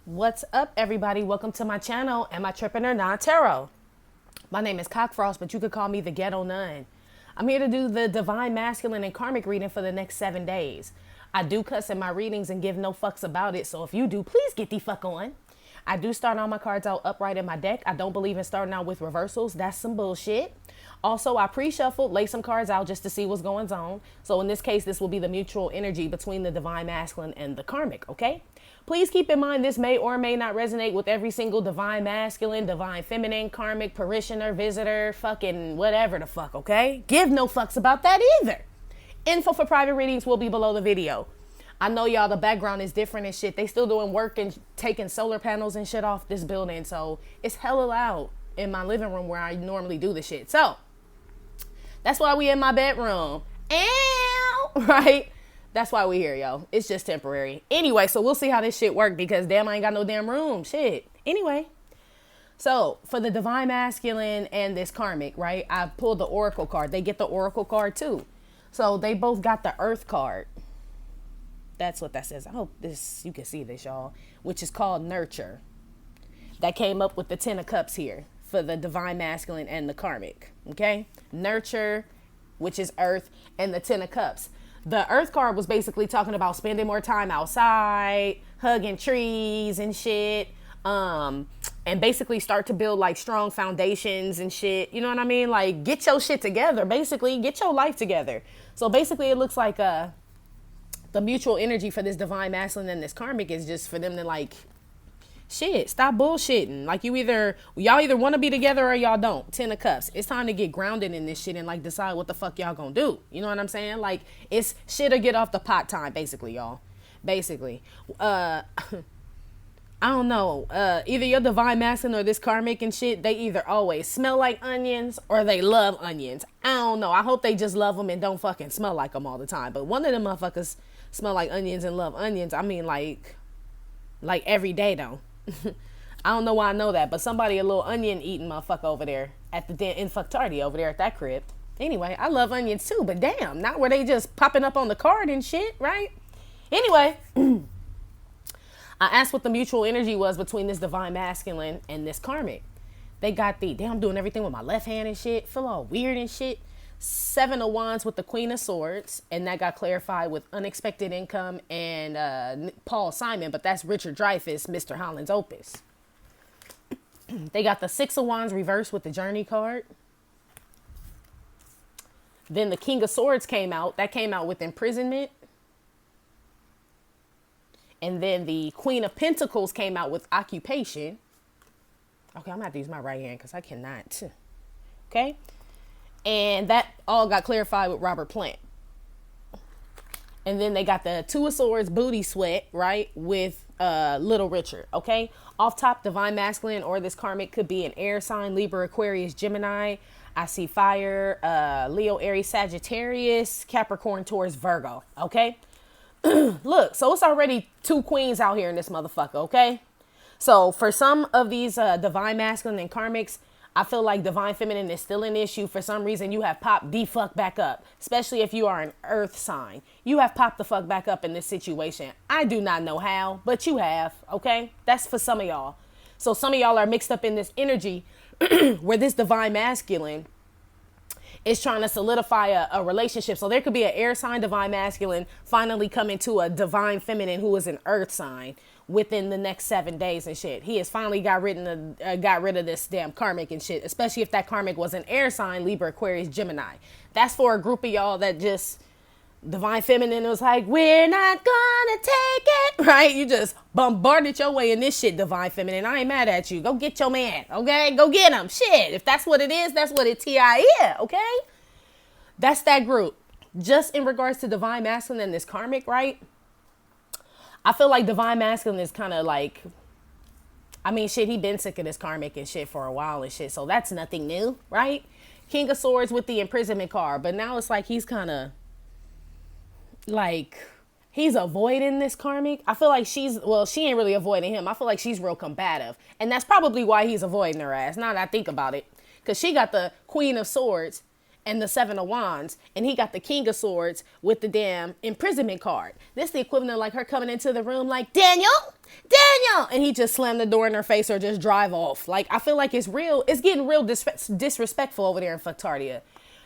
What's up, everybody? Welcome to my channel. Am I tripping or not? Tarot. My name is Cockfrost, but you could call me the Ghetto Nun. I'm here to do the divine masculine and karmic reading for the next 7 days. I do cuss in my readings and give no fucks about it, so if you do, please get the fuck on. I do start all my cards out upright in my deck. I don't believe in starting out with reversals. That's some bullshit. Also, I pre-shuffled, lay some cards out just to see what's going on. So in this case, this will be the mutual energy between the divine masculine and the karmic, okay? Please keep in mind this may or may not resonate with every single divine masculine, divine feminine, karmic, parishioner, visitor, fucking whatever the fuck, okay? Give no fucks about that either. Info for private readings will be below the video. I know y'all, the background is different and shit. They still doing work and taking solar panels and shit off this building. So it's hella loud in my living room where I normally do the shit. So that's why we in my bedroom. Ow! Right? That's why we here, yo. It's just temporary. Anyway, so we'll see how this shit work because damn, I ain't got no damn room. Shit. Anyway. So for the divine masculine and this karmic, right? I pulled the oracle card. They get the oracle card too. So they both got the earth card. That's what that says. I hope you can see this, y'all, which is called nurture. That came up with the 10 of cups here for the divine masculine and the karmic. Okay. Nurture, which is earth, and the 10 of cups. The earth card was basically talking about spending more time outside, hugging trees and shit. And basically start to build like strong foundations and shit. You know what I mean? Like get your shit together, basically get your life together. So basically it looks like, the mutual energy for this divine masculine and this karmic is just for them to like, shit, stop bullshitting. Like y'all either want to be together or y'all don't. 10 of cups. It's time to get grounded in this shit and like decide what the fuck y'all gonna do. You know what I'm saying? Like it's shit or get off the pot time, basically, y'all. Basically. I don't know. Either your divine masculine or this karmic and shit, they either always smell like onions or they love onions. I don't know. I hope they just love them and don't fucking smell like them all the time. But one of them motherfuckers smell like onions and love onions. I mean, like every day though. I don't know why I know that, but somebody a little onion eating motherfucker over there at the in fucktardy over there at that crib. Anyway, I love onions too, but damn, not where they just popping up on the card and shit, right? Anyway, I asked what the mutual energy was between this divine masculine and this karmic. They got damn, I'm doing everything with my left hand and shit, feel all weird and shit. 7 of Wands with the Queen of Swords, and that got clarified with unexpected income and Paul Simon, but that's Richard Dreyfuss, Mr. Holland's Opus. They got the 6 of Wands reversed with the Journey card. Then the King of Swords came out. That came out with imprisonment. And then the Queen of Pentacles came out with occupation. Okay, I'm going to have to use my right hand because I cannot. Okay. And that all got clarified with Robert Plant. And then they got the 2 of Swords booty sweat, right, with Little Richard, okay? Off top, divine masculine or this karmic could be an air sign, Libra, Aquarius, Gemini. I see fire, Leo, Aries, Sagittarius, Capricorn, Taurus, Virgo, okay? Look, so it's already 2 queens out here in this motherfucker, okay? So for some of these divine masculine and karmics, I feel like divine feminine is still an issue. For some reason, you have popped the fuck back up, especially if you are an earth sign. You have popped the fuck back up in this situation. I do not know how, but you have, okay? That's for some of y'all. So some of y'all are mixed up in this energy where this divine masculine is trying to solidify a relationship. So there could be an air sign divine masculine finally coming to a divine feminine who is an earth sign within the next 7 days and shit. He has finally got rid of this damn karmic and shit, especially if that karmic was an air sign, Libra, Aquarius, Gemini. That's for a group of y'all that just divine feminine was like, we're not gonna take it, right? You just bombarded your way in this shit, divine feminine. I ain't mad at you. Go get your man, okay? Go get him. Shit, if that's what it is, that's what it is, okay? That's that group. Just in regards to divine masculine and this karmic, right? I feel like divine masculine is kind of like, I mean, shit, he been sick of this karmic and shit for a while and shit. So that's nothing new, right? King of Swords with the imprisonment card. But now it's like he's kind of like, he's avoiding this karmic. I feel like she ain't really avoiding him. I feel like she's real combative. And that's probably why he's avoiding her ass. Now that I think about it. Because she got the Queen of Swords and the Seven of Wands, and he got the King of Swords with the damn imprisonment card. This the equivalent of like her coming into the room like, Daniel, and he just slammed the door in her face or just drive off. Like, I feel like it's getting real disrespectful over there in Fucktardia.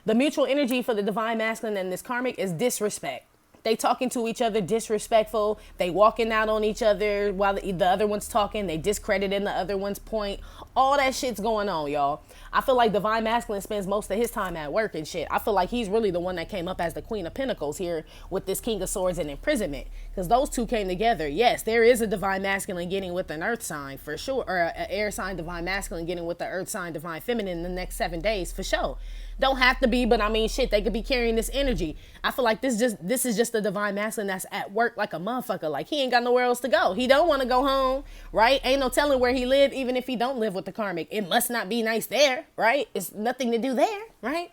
The mutual energy for the divine masculine and this karmic is disrespect. They talking to each other disrespectful. They walking out on each other while the other one's talking. They discrediting the other one's point. All that shit's going on, y'all. I feel like divine masculine spends most of his time at work and shit. I feel like he's really the one that came up as the Queen of Pentacles here with this King of Swords and imprisonment. Because those two came together. Yes, there is a divine masculine getting with an earth sign for sure. Or an air sign divine masculine getting with the earth sign divine feminine in the next 7 days for sure. Don't have to be, but I mean, shit, they could be carrying this energy. I feel like this is just the divine masculine that's at work like a motherfucker. Like, he ain't got nowhere else to go. He don't want to go home, right? Ain't no telling where he live, even if he don't live with the karmic. It must not be nice there, right? It's nothing to do there, right?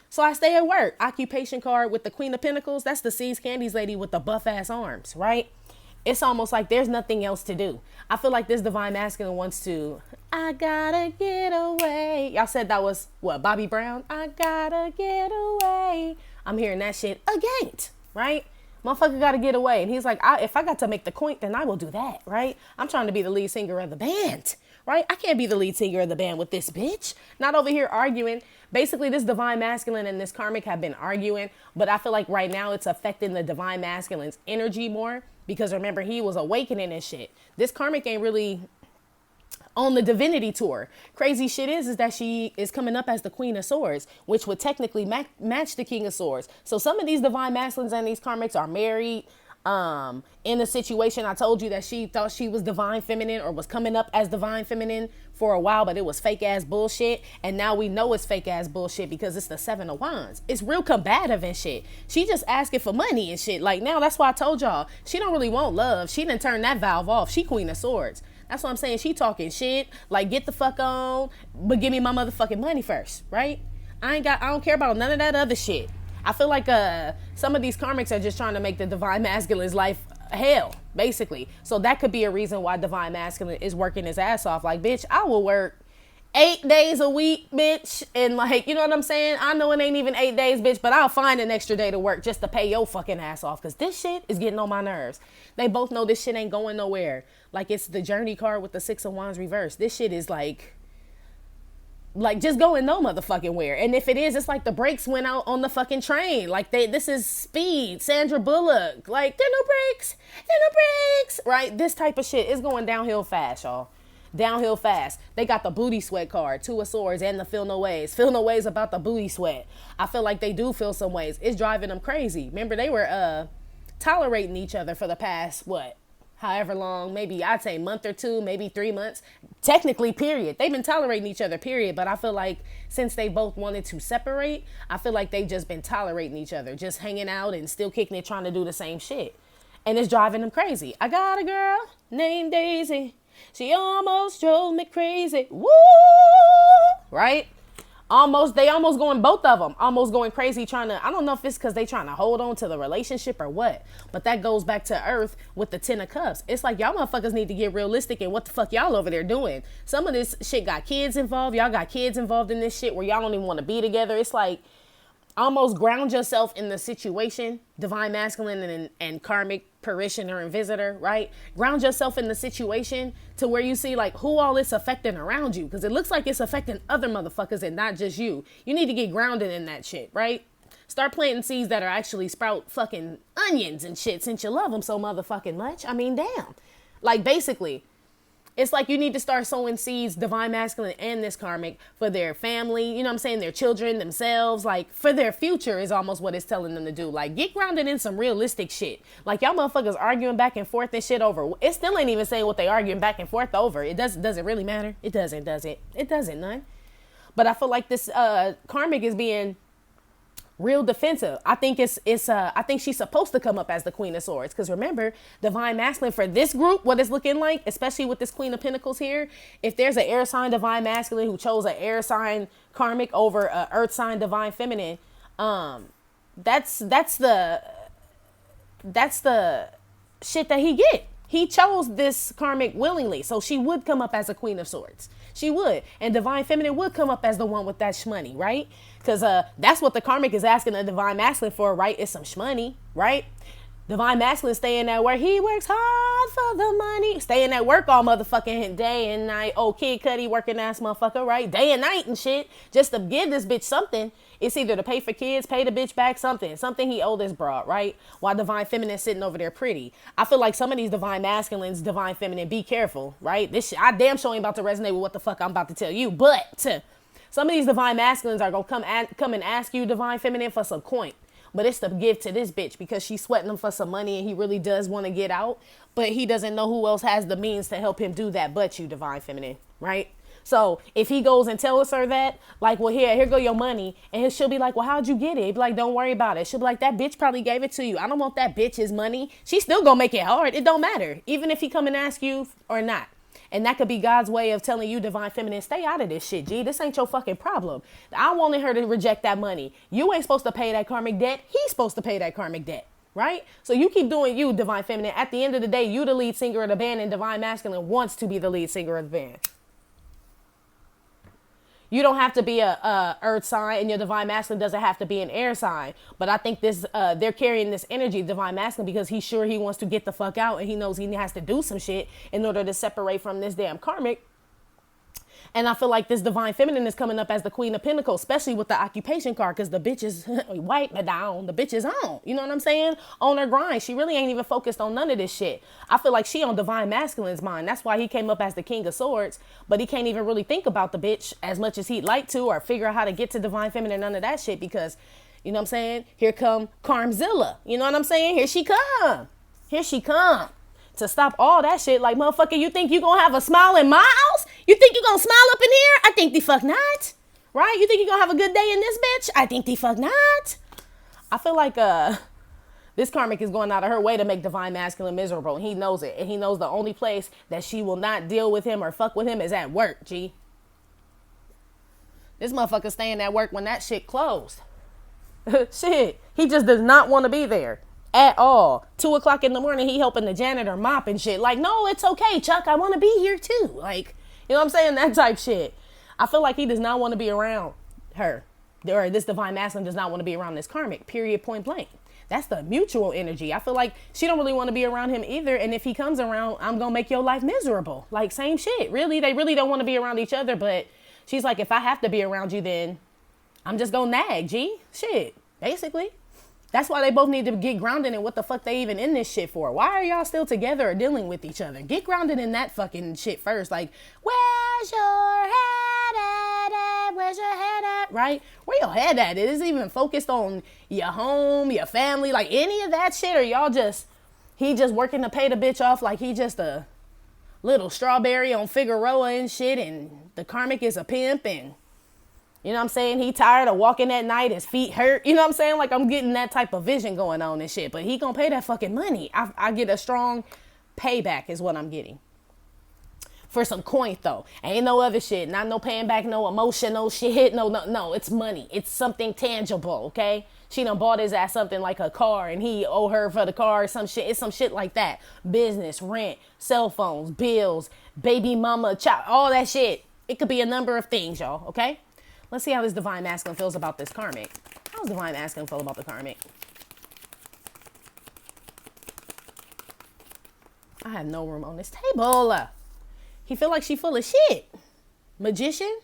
So I stay at work. Occupation card with the Queen of Pentacles. That's the Seas Candies lady with the buff ass arms, right? It's almost like there's nothing else to do. I feel like this divine masculine wants to, I gotta get away. Y'all said that was, what, Bobby Brown? I gotta get away. I'm hearing that shit again, right? Motherfucker gotta get away. And he's like, if I got to make the coin, then I will do that, right? I'm trying to be the lead singer of the band, right? I can't be the lead singer of the band with this bitch. Not over here arguing. Basically, this divine masculine and this karmic have been arguing, but I feel like right now it's affecting the divine masculine's energy more. Because remember, he was awakening and shit. This karmic ain't really on the divinity tour. Crazy shit is that she is coming up as the Queen of Swords, which would technically match the King of Swords. So some of these divine masculines and these karmics are married. In a situation, I told you that she thought she was divine feminine or was coming up as divine feminine for a while, but it was fake ass bullshit. And now we know it's fake ass bullshit because it's the Seven of Wands. It's real combative and shit. She just asking for money and shit. Like, now that's why I told y'all she don't really want love. She done turned that valve off. She Queen of Swords. That's what I'm saying. She talking shit. Like, get the fuck on, but give me my motherfucking money first, right? I don't care about none of that other shit. I feel like some of these karmics are just trying to make the divine masculine's life hell, basically. So that could be a reason why divine masculine is working his ass off. Like, bitch, I will work 8 days a week, bitch. And like, you know what I'm saying? I know it ain't even 8 days, bitch, but I'll find an extra day to work just to pay your fucking ass off. Because this shit is getting on my nerves. They both know this shit ain't going nowhere. Like, it's the journey card with the Six of Wands reversed. This shit is like just going no motherfucking where. And if it is, it's like the brakes went out on the fucking train. Like, this is Speed, Sandra Bullock. Like, there no brakes, right? This type of shit is going downhill fast, y'all. Downhill fast. They got the booty sweat card, Two of Swords, and the feel no ways. Feel no ways about the booty sweat. I feel like they do feel some ways. It's driving them crazy. Remember, they were tolerating each other for the past, however long, maybe I'd say month or two, maybe 3 months. Technically, period. They've been tolerating each other, period. But I feel like since they both wanted to separate, I feel like they've just been tolerating each other, just hanging out and still kicking it, trying to do the same shit. And it's driving them crazy. I got a girl named Daisy. She almost drove me crazy. Woo! Right? They almost going, both of them, almost going crazy trying to, I don't know if it's because they trying to hold on to the relationship or what, but that goes back to Earth with the Ten of Cups. It's like, y'all motherfuckers need to get realistic and what the fuck y'all over there doing. Some of this shit got kids involved. Y'all got kids involved in this shit where y'all don't even want to be together. It's like, almost ground yourself in the situation, divine masculine and karmic parishioner and visitor, right? Ground yourself in the situation to where you see like who all it's affecting around you. Because it looks like it's affecting other motherfuckers and not just you. You need to get grounded in that shit, right? Start planting seeds that are actually sprout fucking onions and shit since you love them so motherfucking much. I mean, damn. Like, basically, it's like you need to start sowing seeds, divine masculine and this karmic, for their family, you know what I'm saying, their children, themselves, like for their future is almost what it's telling them to do. Like, get grounded in some realistic shit. Like, y'all motherfuckers arguing back and forth and shit over. It still ain't even saying what they arguing back and forth over. It does it really matter? It doesn't, does it? It doesn't, none. But I feel like this karmic is being real defensive. I think I think she's supposed to come up as the Queen of Swords. Because remember, divine masculine for this group, what it's looking like, especially with this Queen of Pentacles here, if there's an air sign divine masculine who chose an air sign karmic over a earth sign divine feminine, that's the shit that he get. He chose this karmic willingly. So she would come up as a Queen of Swords. She would. And Divine Feminine would come up as the one with that shmoney, right? Because that's what the karmic is asking the Divine Masculine for, right? It's some shmoney, right? Divine Masculine staying at work. He works hard for the money. Staying at work all motherfucking day and night. Oh, Kid Cudi working ass motherfucker, right? Day and night and shit. Just to give this bitch something. It's either to pay for kids, pay the bitch back, something. Something he owed this broad, right? While Divine Feminine sitting over there pretty. I feel like some of these Divine Masculines, Divine Feminine, be careful, right? This shit, I damn sure ain't about to resonate with what the fuck I'm about to tell you. But some of these Divine Masculines are going to come and ask you, Divine Feminine, for some coin. But it's to give to this bitch because she's sweating him for some money and he really does want to get out. But he doesn't know who else has the means to help him do that but you, Divine Feminine, right? So if he goes and tells her that, like, well, here go your money. And she'll be like, well, how'd you get it? He'll be like, don't worry about it. She'll be like, that bitch probably gave it to you. I don't want that bitch's money. She's still going to make it hard. It don't matter. Even if he come and ask you or not. And that could be God's way of telling you, Divine Feminine, stay out of this shit, G. This ain't your fucking problem. I wanted her to reject that money. You ain't supposed to pay that karmic debt. He's supposed to pay that karmic debt, right? So you keep doing you, Divine Feminine. At the end of the day, you the lead singer of the band and Divine Masculine wants to be the lead singer of the band. You don't have to be a earth sign and your Divine Masculine doesn't have to be an air sign. But I think this they're carrying this energy, Divine Masculine, because he's sure he wants to get the fuck out and he knows he has to do some shit in order to separate from this damn karmic. And I feel like this Divine Feminine is coming up as the Queen of Pentacles, especially with the occupation card, because the bitch is white, but down. The bitch is on. You know what I'm saying? On her grind. She really ain't even focused on none of this shit. I feel like she on Divine Masculine's mind. That's why he came up as the King of Swords, but he can't even really think about the bitch as much as he'd like to or figure out how to get to Divine Feminine, none of that shit, because, you know what I'm saying? Here come Karmzilla. You know what I'm saying? Here she come. Here she come. To stop all that shit, like, motherfucker, you think you gonna have a smile in my house? You think you gonna smile up in here? I think the fuck not. Right? You think you gonna have a good day in this bitch? I think the fuck not. I feel like this karmic is going out of her way to make Divine Masculine miserable. And he knows it. And he knows the only place that she will not deal with him or fuck with him is at work, G. This motherfucker staying at work when that shit closed. Shit. He just does not want to be there. At all. 2 o'clock in the morning, he helping the janitor mop and shit. Like, no, it's okay, Chuck. I want to be here too. Like, you know what I'm saying? That type shit. I feel like he does not want to be around her. Or this Divine Masculine does not want to be around this karmic. Period, point blank. That's the mutual energy. I feel like she don't really want to be around him either. And if he comes around, I'm going to make your life miserable. Like, same shit. Really, they really don't want to be around each other. But she's like, if I have to be around you, then I'm just going to nag, G. Shit, basically. That's why they both need to get grounded in what the fuck they even in this shit for. Why are y'all still together or dealing with each other? Get grounded in that fucking shit first. Like, where's your head at? Where's your head at? Right? Where your head at? Is it even focused on your home, your family, like any of that shit? Or y'all just, he just working to pay the bitch off like he just a little strawberry on Figueroa and shit and the karmic is a pimp and you know what I'm saying? He tired of walking at night. His feet hurt. You know what I'm saying? Like, I'm getting that type of vision going on and shit. But he gonna pay that fucking money. I get a strong payback is what I'm getting. For some coin, though. Ain't no other shit. Not no paying back, no emotional shit. No. It's money. It's something tangible, okay? She done bought his ass something like a car and he owe her for the car or some shit. It's some shit like that. Business, rent, cell phones, bills, baby mama, child, all that shit. It could be a number of things, y'all, okay? Let's see how this Divine Masculine feels about this karmic. How does Divine Masculine feel about the karmic? I have no room on this table. He feel like she full of shit. Magician?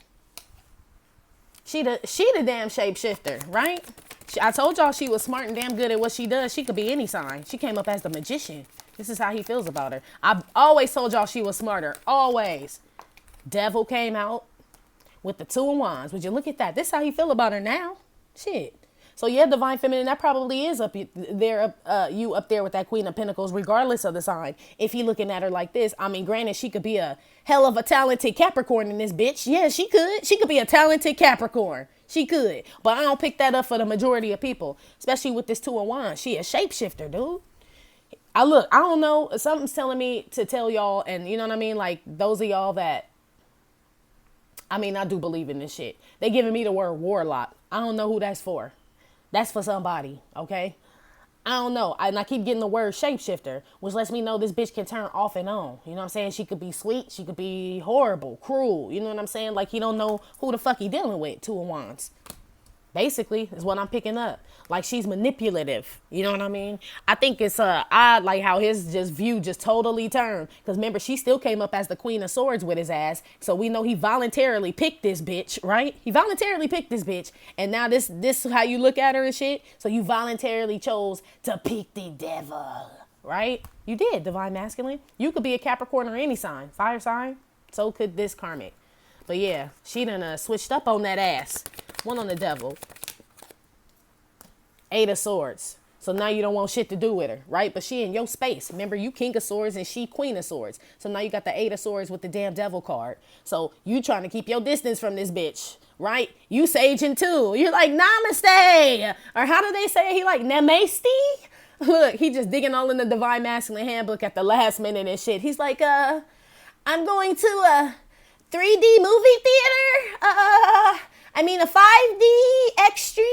She the damn shapeshifter, right? I told y'all she was smart and damn good at what she does. She could be any sign. She came up as the magician. This is how he feels about her. I've always told y'all she was smarter. Always. Devil came out with the 2 of Wands. Would you look at that? This is how he feel about her now. Shit. So yeah, Divine Feminine, that probably is up there, you up there with that Queen of Pentacles, regardless of the sign. If he looking at her like this, I mean, granted, she could be a hell of a talented Capricorn in this bitch. Yeah, she could. She could be a talented Capricorn. She could. But I don't pick that up for the majority of people, especially with this 2 of Wands. She a shapeshifter, dude. I don't know. Something's telling me to tell y'all, and you know what I mean? Like, those of y'all that, I mean, I do believe in this shit. They giving me the word warlock. I don't know who that's for. That's for somebody, okay? I don't know. And I keep getting the word shapeshifter, which lets me know this bitch can turn off and on. You know what I'm saying? She could be sweet. She could be horrible, cruel. You know what I'm saying? Like he don't know who the fuck he dealing with. Two of Wands. Basically, is what I'm picking up. Like she's manipulative. You know what I mean? I think it's odd like how his just view just totally turned. Because remember, she still came up as the Queen of Swords with his ass. So we know he voluntarily picked this bitch, right? He voluntarily picked this bitch. And now this is how you look at her and shit. So you voluntarily chose to pick the devil, right? You did, Divine Masculine. You could be a Capricorn or any sign. Fire sign. So could this karmic. But yeah, she done switched up on that ass. One on the devil. 8 of Swords. So now you don't want shit to do with her, right? But she in your space. Remember, you King of Swords and she Queen of Swords. So now you got the 8 of Swords with the damn devil card. So you trying to keep your distance from this bitch, right? You saging too. You're like, namaste. Or how do they say it? He like, namaste? Look, he just digging all in the Divine Masculine handbook at the last minute and shit. He's like, I'm going to a 3D movie theater. A 5D extreme.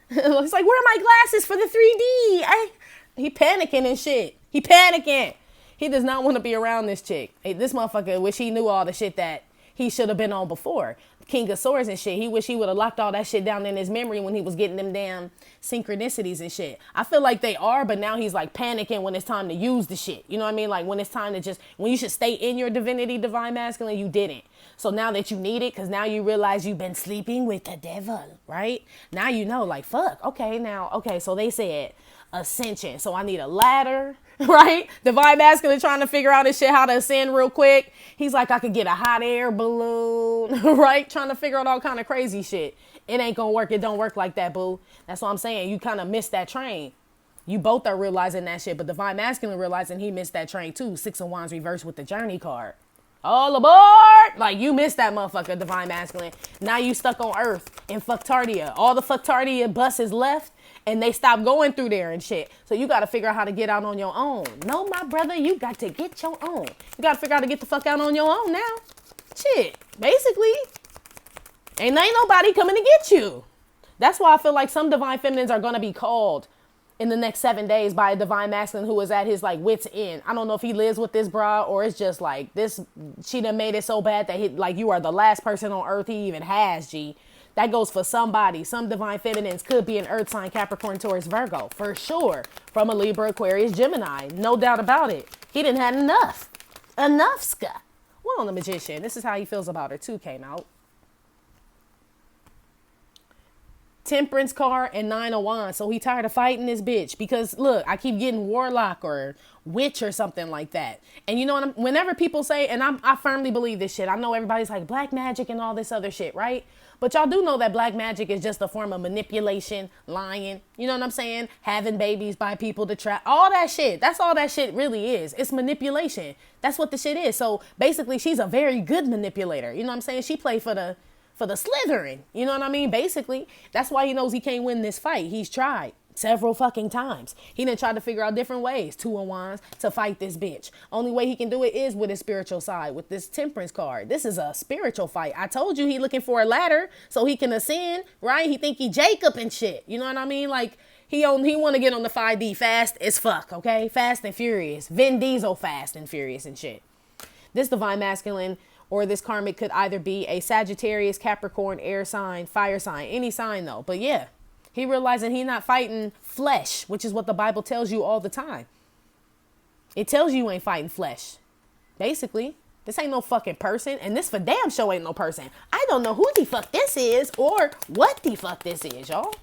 It's like, where are my glasses for the 3D? He panicking and shit. He panicking. He does not want to be around this chick. Hey, this motherfucker wish he knew all the shit that he should have been on before. King of Swords and shit. He wish he would have locked all that shit down in his memory when he was getting them damn synchronicities and shit. I feel like they are, but now he's like panicking when it's time to use the shit. You know what I mean? Like when it's time to when you should stay in your divinity, Divine Masculine, you didn't. So now that you need it, because now you realize you've been sleeping with the devil, right? Now you know, like, fuck. Okay, so they said ascension. So I need a ladder, right? Divine Masculine trying to figure out his shit, how to ascend real quick. He's like, I could get a hot air balloon, right? Trying to figure out all kind of crazy shit. It ain't gonna work. It don't work like that, boo. That's what I'm saying. You kind of missed that train. You both are realizing that shit, but Divine Masculine realizing he missed that train too. 6 of Wands reversed with the journey card. All aboard! Like, you missed that motherfucker, Divine Masculine. Now you stuck on Earth in Fucktardia. All the Fucktardia buses left, and they stopped going through there and shit. So you got to figure out how to get out on your own. No, my brother, you got to get your own. You got to figure out how to get the fuck out on your own now. Shit, basically. Ain't nobody coming to get you. That's why I feel like some Divine Feminines are going to be called in the next 7 days by a Divine Masculine who is at his like wit's end. I don't know if he lives with this bra or it's just like this. She done made it so bad that you are the last person on earth he even has, G. That goes for somebody. Some Divine Feminines could be an earth sign, Capricorn, Taurus, Virgo, for sure. From a Libra, Aquarius, Gemini. No doubt about it. He didn't have enough. Enough, Scott. Well, on the Magician. This is how he feels about her too came out. Temperance card and 9 of Wands. So he tired of fighting this bitch because look, I keep getting warlock or witch or something like that. And you know what? Whenever people say, and I firmly believe this shit. I know everybody's like black magic and all this other shit, right? But y'all do know that black magic is just a form of manipulation, lying. You know what I'm saying? Having babies by people to trap. All that shit. That's all that shit really is. It's manipulation. That's what the shit is. So basically, she's a very good manipulator. You know what I'm saying? She played for the Slytherin. You know what I mean? Basically, that's why he knows he can't win this fight. He's tried several fucking times. He done tried to figure out different ways, 2 of Wands, to fight this bitch. Only way he can do it is with his spiritual side, with this Temperance card. This is a spiritual fight. I told you he looking for a ladder so he can ascend, right? He think he Jacob and shit. You know what I mean? Like, he want to get on the 5D fast as fuck, okay? Fast and furious. Vin Diesel fast and furious and shit. This Divine Masculine or this karmic could either be a Sagittarius, Capricorn, air sign, fire sign, any sign though. But yeah, he realizing he's not fighting flesh, which is what the Bible tells you all the time. It tells you ain't fighting flesh. Basically, this ain't no fucking person. And this for damn sure ain't no person. I don't know who the fuck this is or what the fuck this is, y'all.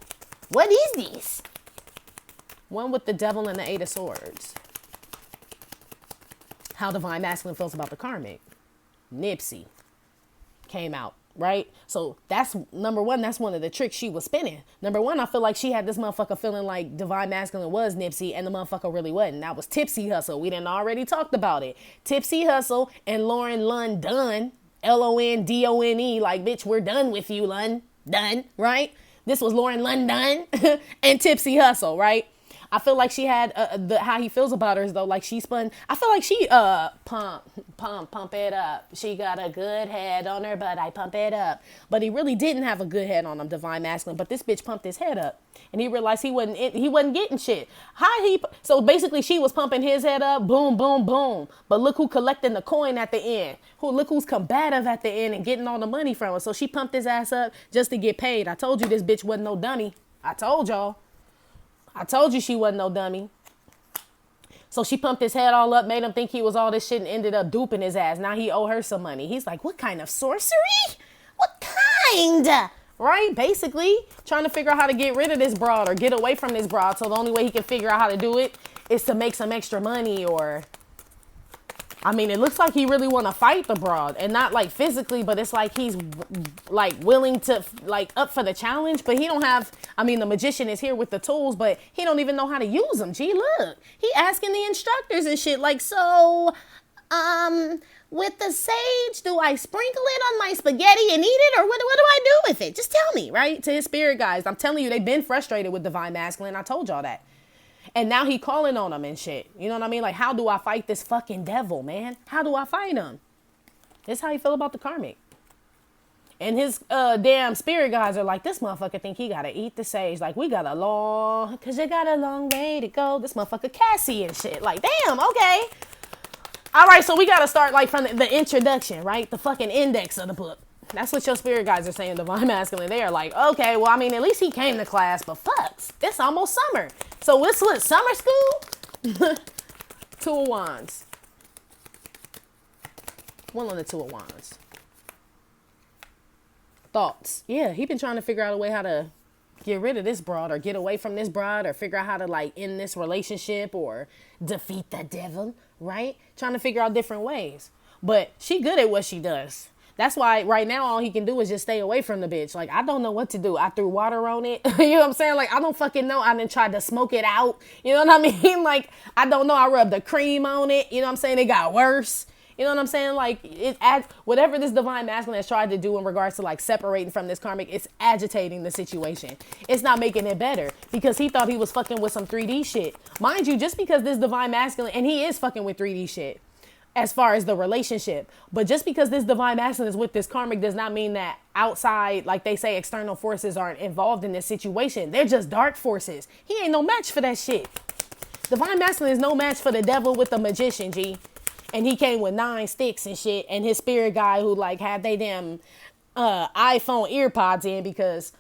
What is this? One with the devil and the 8 of Swords. How Divine Masculine feels about the karmic. Nipsey came out, right? So that's number one. That's one of the tricks she was spinning. Number one, I feel like she had this motherfucker feeling like Divine Masculine was Nipsey and the motherfucker really wasn't. That was Tipsy Hustle. We done already talked about it. Tipsy Hustle and Lauren Lund Dunn, Londone. Like, bitch, we're done with you, Lund. Done, right? This was Lauren Lund Dunn and Tipsy Hustle, right? I feel like she had how he feels about her is though, like she spun. I feel like she pump it up. She got a good head on her, but I pump it up. But he really didn't have a good head on him, divine masculine. But this bitch pumped his head up, and he realized he wasn't getting shit. So basically she was pumping his head up, boom, boom, boom. But look who collecting the coin at the end. Look who's combative at the end and getting all the money from her. So she pumped his ass up just to get paid. I told you this bitch wasn't no dummy. I told y'all. I told you she wasn't no dummy. So she pumped his head all up, made him think he was all this shit, and ended up duping his ass. Now he owe her some money. He's like, what kind of sorcery? What kind? Right? Basically, trying to figure out how to get rid of this broad or get away from this broad. So the only way he can figure out how to do it is to make some extra money or... I mean, it looks like he really want to fight the broad, and not like physically, but it's like he's like willing to like up for the challenge, but he don't have, I mean, the magician is here with the tools, but he don't even know how to use them. Gee, look, he asking the instructors and shit like, so, with the sage, do I sprinkle it on my spaghetti and eat it, or what do I do with it? Just tell me, right? To his spirit guys, I'm telling you, they've been frustrated with divine masculine. I told y'all that. And now he calling on them and shit. You know what I mean? Like, how do I fight this fucking devil, man? How do I fight him? This is how you feel about the karmic. And his damn spirit guys are like, this motherfucker think he gotta eat the sage. Like, we got a long, cause you got a long way to go. This motherfucker Cassie and shit. Like, damn, okay. All right, so we gotta start like from the introduction, right? The fucking index of the book. That's what your spirit guys are saying, divine masculine. They are like, okay, well, I mean, at least he came to class, but fucks, it's almost summer. So what's what, summer school? Two of Wands. One on the Two of Wands. Thoughts. Yeah, he been trying to figure out a way how to get rid of this broad or get away from this broad or figure out how to like end this relationship or defeat the devil, right? Trying to figure out different ways. But she good at what she does. That's why right now all he can do is just stay away from the bitch. Like, I don't know what to do. I threw water on it. You know what I'm saying? Like, I don't fucking know. I done tried to smoke it out. You know what I mean? Like, I don't know. I rubbed the cream on it. You know what I'm saying? It got worse. You know what I'm saying? Like, it adds, whatever this divine masculine has tried to do in regards to like separating from this karmic, it's agitating the situation. It's not making it better because he thought he was fucking with some 3D shit. Mind you, just because this divine masculine, and he is fucking with 3D shit, as far as the relationship. But just because this divine masculine is with this karmic does not mean that outside, like they say, external forces aren't involved in this situation. They're just dark forces. He ain't no match for that shit. Divine masculine is no match for the devil with the magician, G. And he came with 9 sticks and shit. And his spirit guy who like had they damn iPhone ear pods in because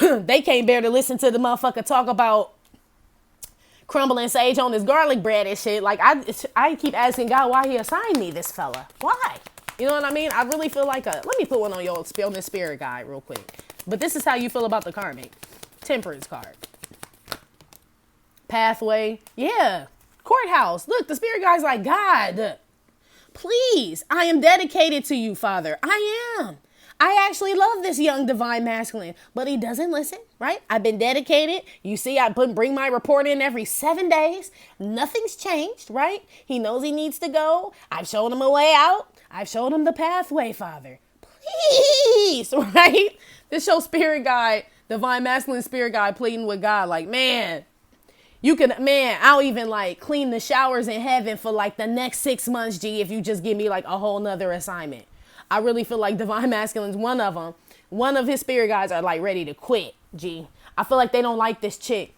they can't bear to listen to the motherfucker talk about crumbling sage on his garlic bread and shit. Like, I keep asking God why he assigned me this fella. Why? You know what I mean? I really feel like let me put one on on this spirit guide real quick. But this is how you feel about the karmic. Temperance card. Pathway. Yeah. Courthouse. Look, the spirit guy's like, God, please, I am dedicated to you, Father. I am. I actually love this young divine masculine, but he doesn't listen, right? I've been dedicated. You see, I bring my report in every 7 days. Nothing's changed, right? He knows he needs to go. I've shown him a way out. I've showed him the pathway, Father. Please, right? This show spirit guide, divine masculine spirit guide pleading with God like, man, I'll even like clean the showers in heaven for like the next 6 months, G, if you just give me like a whole nother assignment. I really feel like divine masculine's one of them. One of his spirit guides are like ready to quit, G. I feel like they don't like this chick.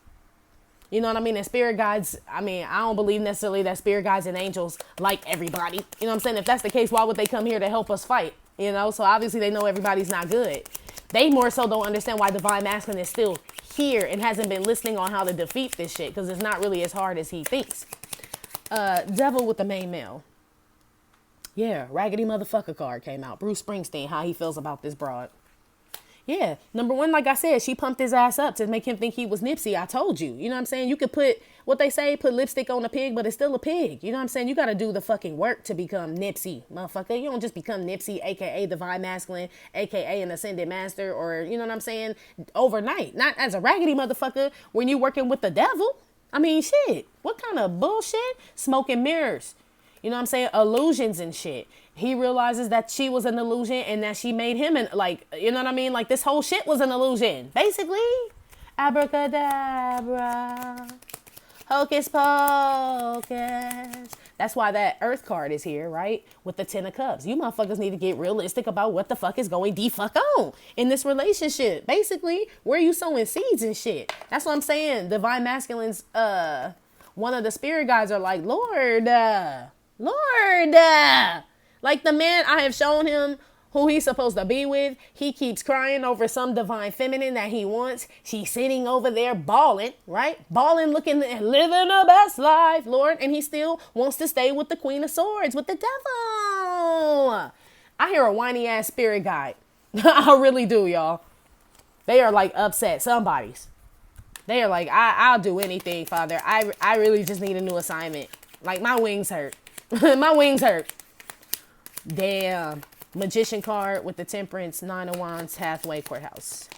You know what I mean? And spirit guides, I mean, I don't believe necessarily that spirit guides and angels like everybody. You know what I'm saying? If that's the case, why would they come here to help us fight? You know, so obviously they know everybody's not good. They more so don't understand why divine masculine is still here and hasn't been listening on how to defeat this shit because it's not really as hard as he thinks. Devil with the main male. Yeah, raggedy motherfucker card came out. Bruce Springsteen, how he feels about this broad. Yeah, number one, like I said, she pumped his ass up to make him think he was Nipsey. I told you. You know what I'm saying? You could put, what they say, put lipstick on a pig, but it's still a pig. You know what I'm saying? You got to do the fucking work to become Nipsey, motherfucker. You don't just become Nipsey, a.k.a. divine masculine, a.k.a. an ascended master, or, you know what I'm saying, overnight. Not as a raggedy motherfucker when you working with the devil. I mean, shit. What kind of bullshit? Smoke and mirrors. You know what I'm saying? Illusions and shit. He realizes that she was an illusion and that she made him an, like, you know what I mean? Like, this whole shit was an illusion. Basically. Abracadabra. Hocus pocus. That's why that Earth card is here, right? With the 10 of Cups. You motherfuckers need to get realistic about what the fuck is going the fuck on in this relationship. Basically, where you sowing seeds and shit. That's what I'm saying. Divine Masculines, one of the spirit guides are like, Lord, like the man I have shown him who he's supposed to be with, he keeps crying over some divine feminine that he wants. She's sitting over there bawling, right? Bawling, looking and living the best life, Lord. And he still wants to stay with the Queen of Swords, with the devil. I hear a whiny ass spirit guide. I really do, y'all. They are like upset. Somebody's. They are like, I'll do anything, Father. I really just need a new assignment. Like, my wings hurt. My wings hurt. Damn. Magician card with the Temperance, 9 of Wands, Hathaway Courthouse.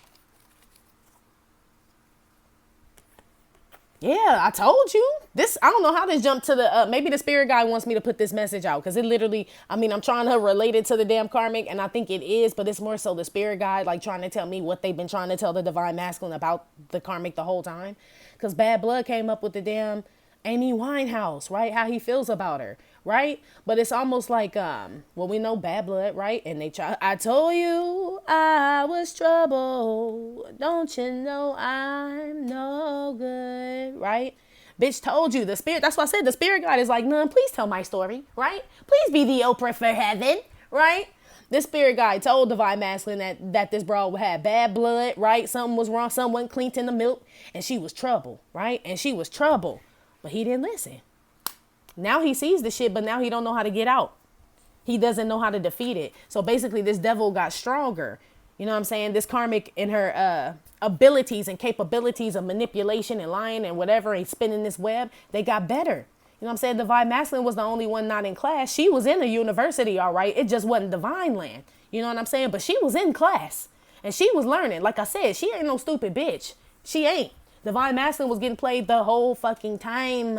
Yeah, I told you. This, I don't know how this jumped to the, maybe the spirit guy wants me to put this message out. Because it literally, I mean, I'm trying to relate it to the damn karmic. And I think it is. But it's more so the spirit guide, like, trying to tell me what they've been trying to tell the divine masculine about the karmic the whole time. Because Bad Blood came up with the damn Amy Winehouse, right? How he feels about her, right? But it's almost like, well, we know Bad Blood, right? And they try, I told you I was trouble. Don't you know I'm no good, right? Bitch told you, the spirit, that's why I said the spirit guide is like, Nun, please tell my story, right? Please be the Oprah for heaven, right? This spirit guide told divine masculine that this broad had bad blood, right? Something was wrong. Something wasn't cleaned in the milk. And she was trouble, right? And she was trouble. But he didn't listen. Now he sees the shit, but now he don't know how to get out. He doesn't know how to defeat it. So basically this devil got stronger. You know what I'm saying? This karmic in her abilities and capabilities of manipulation and lying and whatever and spinning this web, they got better. You know what I'm saying? Divine masculine was the only one not in class. She was in a university, all right. It just wasn't divine land. You know what I'm saying? But she was in class and she was learning. Like I said, she ain't no stupid bitch. She ain't. Divine masculine was getting played the whole fucking time.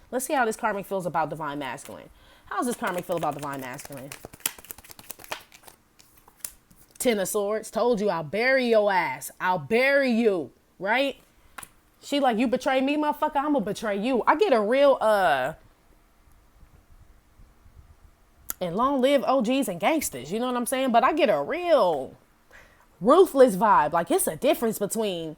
Let's see how this karmic feels about divine masculine. How does this karmic feel about divine masculine? 10 of Swords. Told you I'll bury your ass. I'll bury you. Right? She like, you betray me, motherfucker, I'm gonna betray you. I get a real, and long live OGs and gangsters. You know what I'm saying? But I get a real ruthless vibe. Like, it's a difference between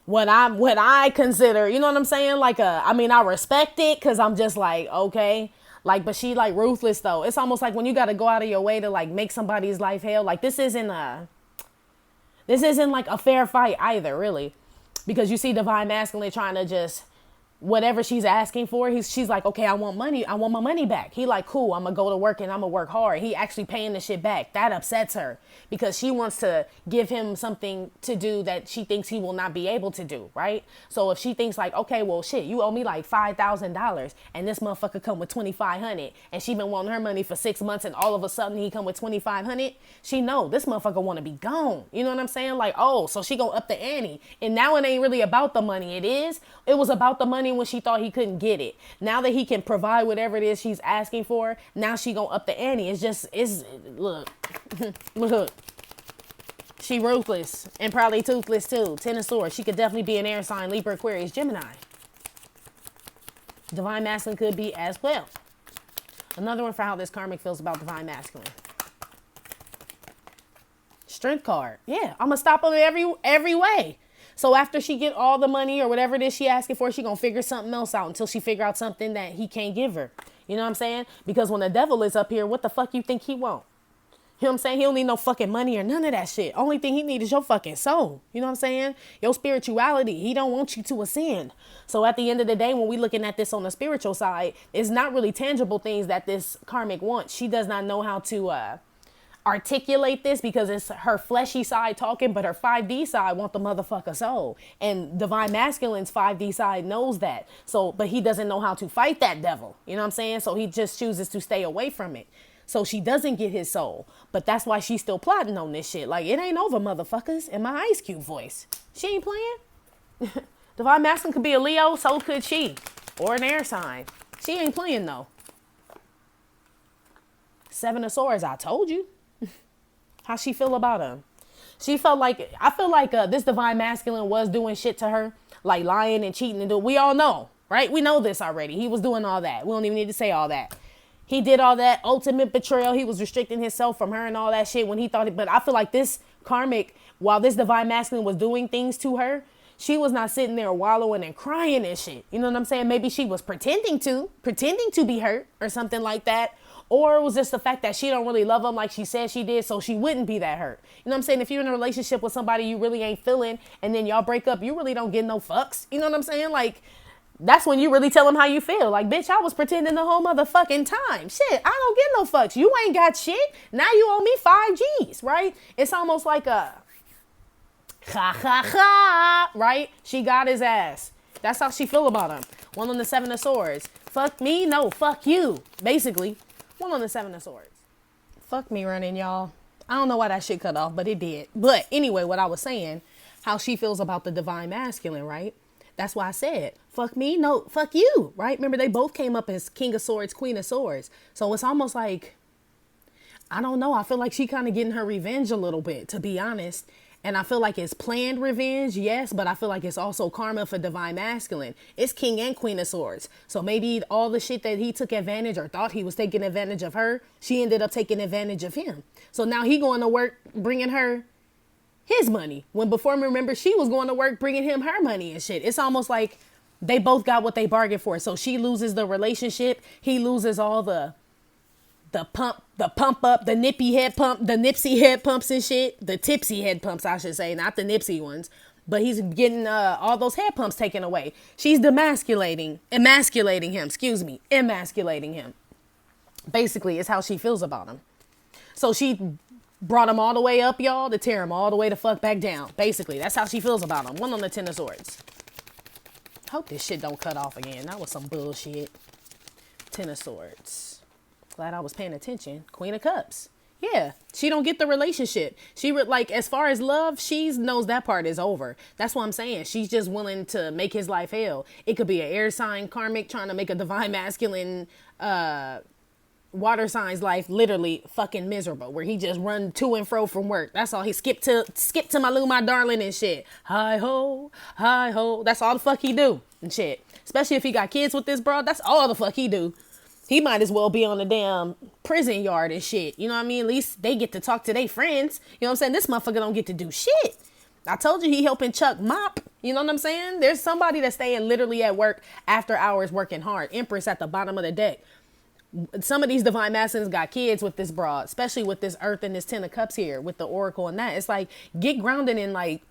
what I consider, you know what I'm saying? Like, I mean, I respect it because I'm just like, okay. Like, but she like ruthless though. It's almost like when you got to go out of your way to like make somebody's life hell. Like, this isn't like a fair fight either, really. Because you see divine masculine trying to just, whatever she's asking for, she's like, okay, I want money. I want my money back. He like, cool, I'm going to go to work and I'm going to work hard. He actually paying the shit back. That upsets her because she wants to give him something to do that she thinks he will not be able to do, right? So if she thinks like, okay, well, shit, you owe me like $5,000 and this motherfucker come with $2,500 and she been wanting her money for 6 months and all of a sudden he come with $2,500, she know this motherfucker want to be gone. You know what I'm saying? Like, oh, so she gonna up the ante. And now it ain't really about the money. It was about the money when she thought he couldn't get it. Now that he can provide whatever it is she's asking for, now she gonna up the ante. Look, look. She ruthless and probably toothless too. 10 of Swords. She could definitely be an air sign, Libra, Aquarius, Gemini. Divine masculine could be as well. Another one for how this karmic feels about divine masculine. Strength card. Yeah, I'm gonna stop him every way. So after she get all the money or whatever it is she asking for, she gonna figure something else out until she figure out something that he can't give her. You know what I'm saying? Because when the devil is up here, what the fuck you think he want? You know what I'm saying? He don't need no fucking money or none of that shit. Only thing he need is your fucking soul. You know what I'm saying? Your spirituality. He don't want you to ascend. So at the end of the day, when we looking at this on the spiritual side, it's not really tangible things that this karmic wants. She does not know how to articulate this because it's her fleshy side talking, but her 5D side want the motherfucker soul. And divine masculine's 5D side knows that. So, but he doesn't know how to fight that devil. You know what I'm saying? So he just chooses to stay away from it. So she doesn't get his soul. But that's why she's still plotting on this shit. Like, it ain't over, motherfuckers. In my Ice Cube voice. She ain't playing. Divine masculine could be a Leo, so could she. Or an air sign. She ain't playing though. 7 of Swords, I told you. How she feel about him? She felt like, I feel like this divine masculine was doing shit to her, like lying and cheating and doing. We all know right? We know this already. He was doing all that. We don't even need to say all that. He did all that ultimate betrayal. He was restricting himself from her and all that shit when he thought it. But I feel like this karmic, while this divine masculine was doing things to her, she was not sitting there wallowing and crying and shit. You know what I'm saying? Maybe she was pretending to be hurt or something like that. Or it was just the fact that she don't really love him like she said she did, so she wouldn't be that hurt. You know what I'm saying? If you're in a relationship with somebody you really ain't feeling and then y'all break up, you really don't get no fucks. You know what I'm saying? Like, that's when you really tell them how you feel. Like, bitch, I was pretending the whole motherfucking time. Shit, I don't get no fucks. You ain't got shit. Now you owe me 5 G's, right? It's almost like a ha ha ha, right? She got his ass. That's how she feel about him. One on the 7 of Swords. Fuck me? No, fuck you. Basically, one on the 7 of Swords. Fuck me running, y'all. I don't know why that shit cut off, but it did. But anyway, what I was saying, how she feels about the divine masculine, right? That's why I said, fuck me, no, fuck you, right? Remember, they both came up as King of Swords, Queen of Swords. So it's almost like, I don't know. I feel like she kind of getting her revenge a little bit, to be honest. And I feel like it's planned revenge, yes, but I feel like it's also karma for divine masculine. It's King and Queen of Swords. So maybe all the shit that he took advantage or thought he was taking advantage of her, she ended up taking advantage of him. So now he going to work bringing her his money, when before, remember, she was going to work bringing him her money and shit. It's almost like they both got what they bargained for. So she loses the relationship, he loses all the pump up, the nippy head pump, the Nipsey head pumps and shit, the tipsy head pumps, I should say, not the Nipsey ones, but he's getting all those head pumps taken away. She's emasculating him. Basically, is how she feels about him. So she brought him all the way up, y'all, to tear him all the way the fuck back down. Basically, that's how she feels about him. One on the 10 of Swords. Hope this shit don't cut off again. That was some bullshit. 10 of Swords. Glad I was paying attention. Queen of Cups. Yeah, she don't get the relationship. She like, as far as love, she knows that part is over. That's what I'm saying. She's just willing to make his life hell. It could be an air sign karmic trying to make a divine masculine water sign's life literally fucking miserable, where he just run to and fro from work. That's all. He skip to my little, my darling and shit. Hi ho, hi ho. That's all the fuck he do and shit. Especially if he got kids with this broad. That's all the fuck he do. He might as well be on the damn prison yard and shit. You know what I mean? At least they get to talk to their friends. You know what I'm saying? This motherfucker don't get to do shit. I told you he helping Chuck mop. You know what I'm saying? There's somebody that's staying literally at work after hours working hard. Empress at the bottom of the deck. Some of these divine masculines got kids with this broad, especially with this Earth and this 10 of Cups here with the Oracle and that. It's like, get grounded in like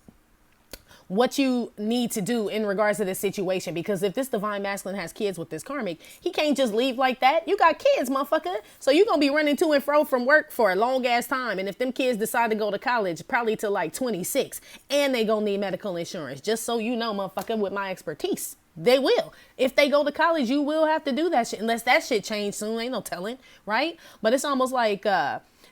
what you need to do in regards to this situation. Because if this divine masculine has kids with this karmic, he can't just leave like that. You got kids, motherfucker. So you're going to be running to and fro from work for a long ass time. And if them kids decide to go to college, probably to like 26, and they going to need medical insurance, just so you know, motherfucker, with my expertise. They will. If they go to college, you will have to do that shit. Unless that shit change soon. Ain't no telling. Right? But it's almost like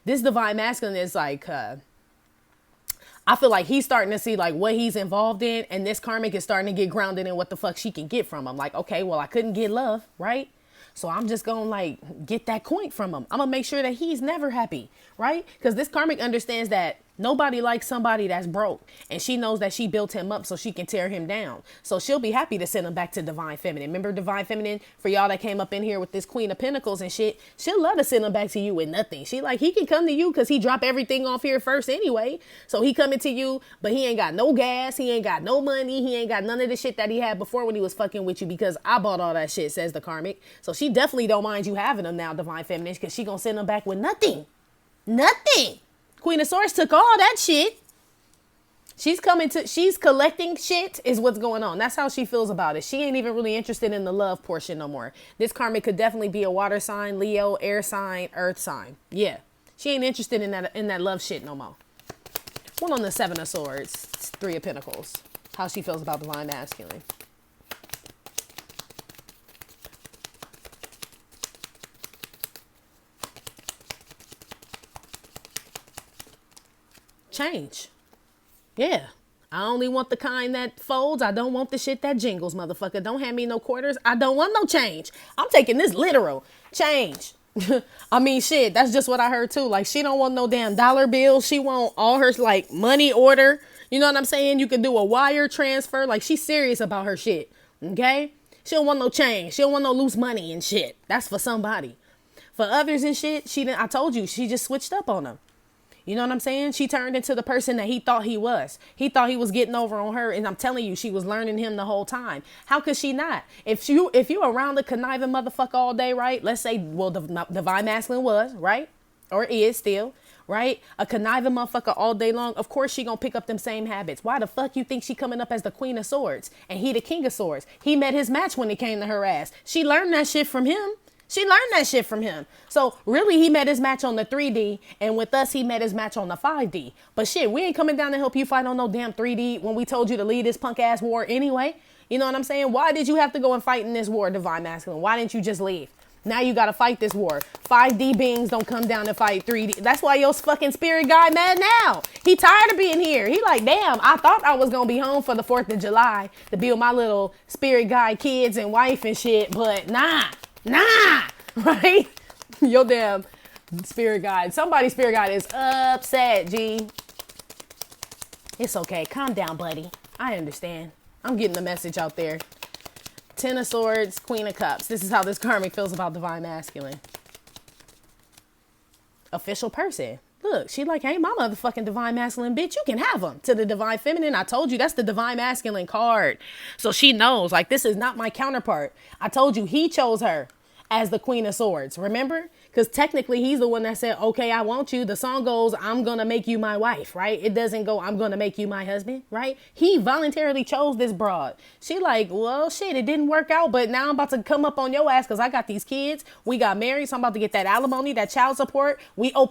this divine masculine is like, I feel like he's starting to see like what he's involved in. And this karmic is starting to get grounded in what the fuck she can get from him. Like, okay, well, I couldn't get love. Right? So I'm just going to like get that coin from him. I'm going to make sure that he's never happy. Right? Because this karmic understands that nobody likes somebody that's broke. And she knows that she built him up so she can tear him down. So she'll be happy to send him back to divine feminine. Remember divine feminine, for y'all that came up in here with this Queen of Pentacles and shit, she'll love to send him back to you with nothing. She like, he can come to you because he dropped everything off here first anyway. So he coming to you, but he ain't got no gas. He ain't got no money. He ain't got none of the shit that he had before when he was fucking with you, because I bought all that shit, says the karmic. So she definitely don't mind you having him now, divine feminine, because she gonna send him back with nothing. Nothing. Queen of Swords took all that shit. She's collecting shit is what's going on. That's how she feels about it. She ain't even really interested in the love portion no more. This karmic could definitely be a water sign, Leo, air sign, earth sign. Yeah. She ain't interested in that love shit no more. One on the 7 of Swords, 3 of Pentacles. How she feels about divine masculine. Change. Yeah. I only want the kind that folds. I don't want the shit that jingles, motherfucker. Don't hand me no quarters. I don't want no change. I'm taking this literal. Change. I mean, shit, that's just what I heard too. Like, she don't want no damn dollar bills. She want all her, like, money order. You know what I'm saying? You can do a wire transfer. Like, she's serious about her shit. Okay? She don't want no change. She don't want no loose money and shit. That's for somebody. For others and shit, I told you, she just switched up on them. You know what I'm saying? She turned into the person that he thought he was. He thought he was getting over on her. And I'm telling you, she was learning him the whole time. How could she not? If you around the conniving motherfucker all day, right? Let's say, well, the divine masculine was, right? Or is still, right? A conniving motherfucker all day long. Of course, she gonna pick up them same habits. Why the fuck you think she coming up as the queen of swords? And he the king of swords. He met his match when it came to her ass. She learned that shit from him. So really, he met his match on the 3D, and with us, he met his match on the 5D. But shit, we ain't coming down to help you fight on no damn 3D when we told you to leave this punk ass war anyway. You know what I'm saying? Why did you have to go and fight in this war, divine masculine? Why didn't you just leave? Now you got to fight this war. 5D beings don't come down to fight 3D. That's why your fucking spirit guy mad now. He tired of being here. He like, damn, I thought I was going to be home for the 4th of July to be with my little spirit guy kids and wife and shit, but nah, right? Your damn spirit guide. Somebody's spirit guide is upset, G. It's okay. Calm down, buddy. I understand. I'm getting the message out there. 10 of Swords, Queen of Cups. This is how this karmic feels about divine masculine. Official person. Look, she like, hey, my motherfucking divine masculine bitch, you can have them. To the divine feminine, I told you, that's the divine masculine card. So she knows, like, this is not my counterpart. I told you, he chose her as the Queen of Swords, remember? Because technically, he's the one that said, okay, I want you. The song goes, I'm going to make you my wife, right? It doesn't go, I'm going to make you my husband, right? He voluntarily chose this broad. She like, well, shit, it didn't work out, but now I'm about to come up on your ass because I got these kids. We got married, so I'm about to get that alimony, that child support.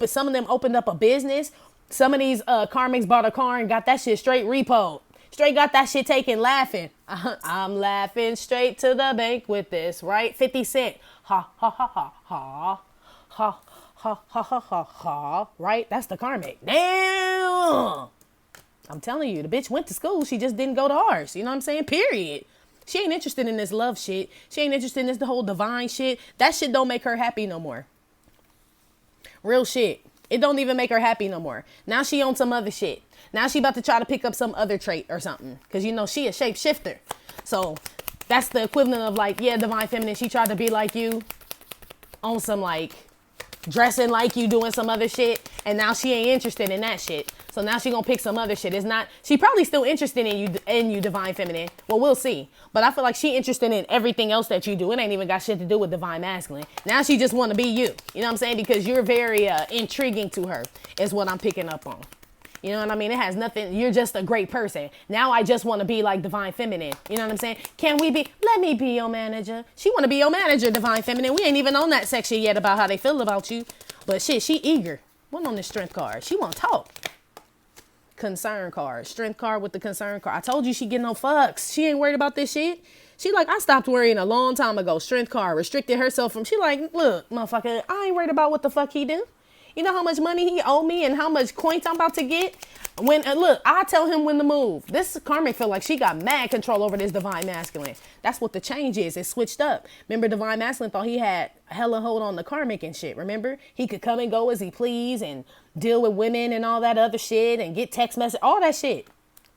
Some of them opened up a business. Some of these karmics bought a car and got that shit straight repoed. Straight got that shit taken laughing. I'm laughing straight to the bank with this, right? 50 Cent. Ha, ha, ha, ha, ha. Ha, ha, ha, ha, ha, ha. Right? That's the karmic. Damn. I'm telling you, the bitch went to school. She just didn't go to ours. You know what I'm saying? Period. She ain't interested in this love shit. She ain't interested in this the whole divine shit. That shit don't make her happy no more. Real shit. It don't even make her happy no more. Now she on some other shit. Now she about to try to pick up some other trait or something. Because, you know, she a shapeshifter. So that's the equivalent of like, yeah, divine feminine. She tried to be like you on some like dressing like you, doing some other shit. And now she ain't interested in that shit. So now she gonna pick some other shit. It's not, she probably still interested in you, divine feminine. Well, we'll see. But I feel like she interested in everything else that you do. It ain't even got shit to do with divine masculine. Now she just want to be you. You know what I'm saying? Because you're very intriguing to her is what I'm picking up on. You know what I mean? It has nothing. You're just a great person. Now I just want to be like divine feminine. You know what I'm saying? Can we be? Let me be your manager. She want to be your manager, divine feminine. We ain't even on that section yet about how they feel about you. But shit, she eager. What on this strength card? She want to talk. Concern card. Strength card with the concern card. I told you she get no fucks. She ain't worried about this shit. She like, I stopped worrying a long time ago. Strength card. Restricted herself from. She like, look, motherfucker, I ain't worried about what the fuck he do. You know how much money he owe me and how much coins I'm about to get? When look, I tell him when to move. This karmic feel like she got mad control over this divine masculine. That's what the change is. It switched up. Remember, divine masculine thought he had hella hold on the karmic and shit. Remember? He could come and go as he please and deal with women and all that other shit and get text message, all that shit.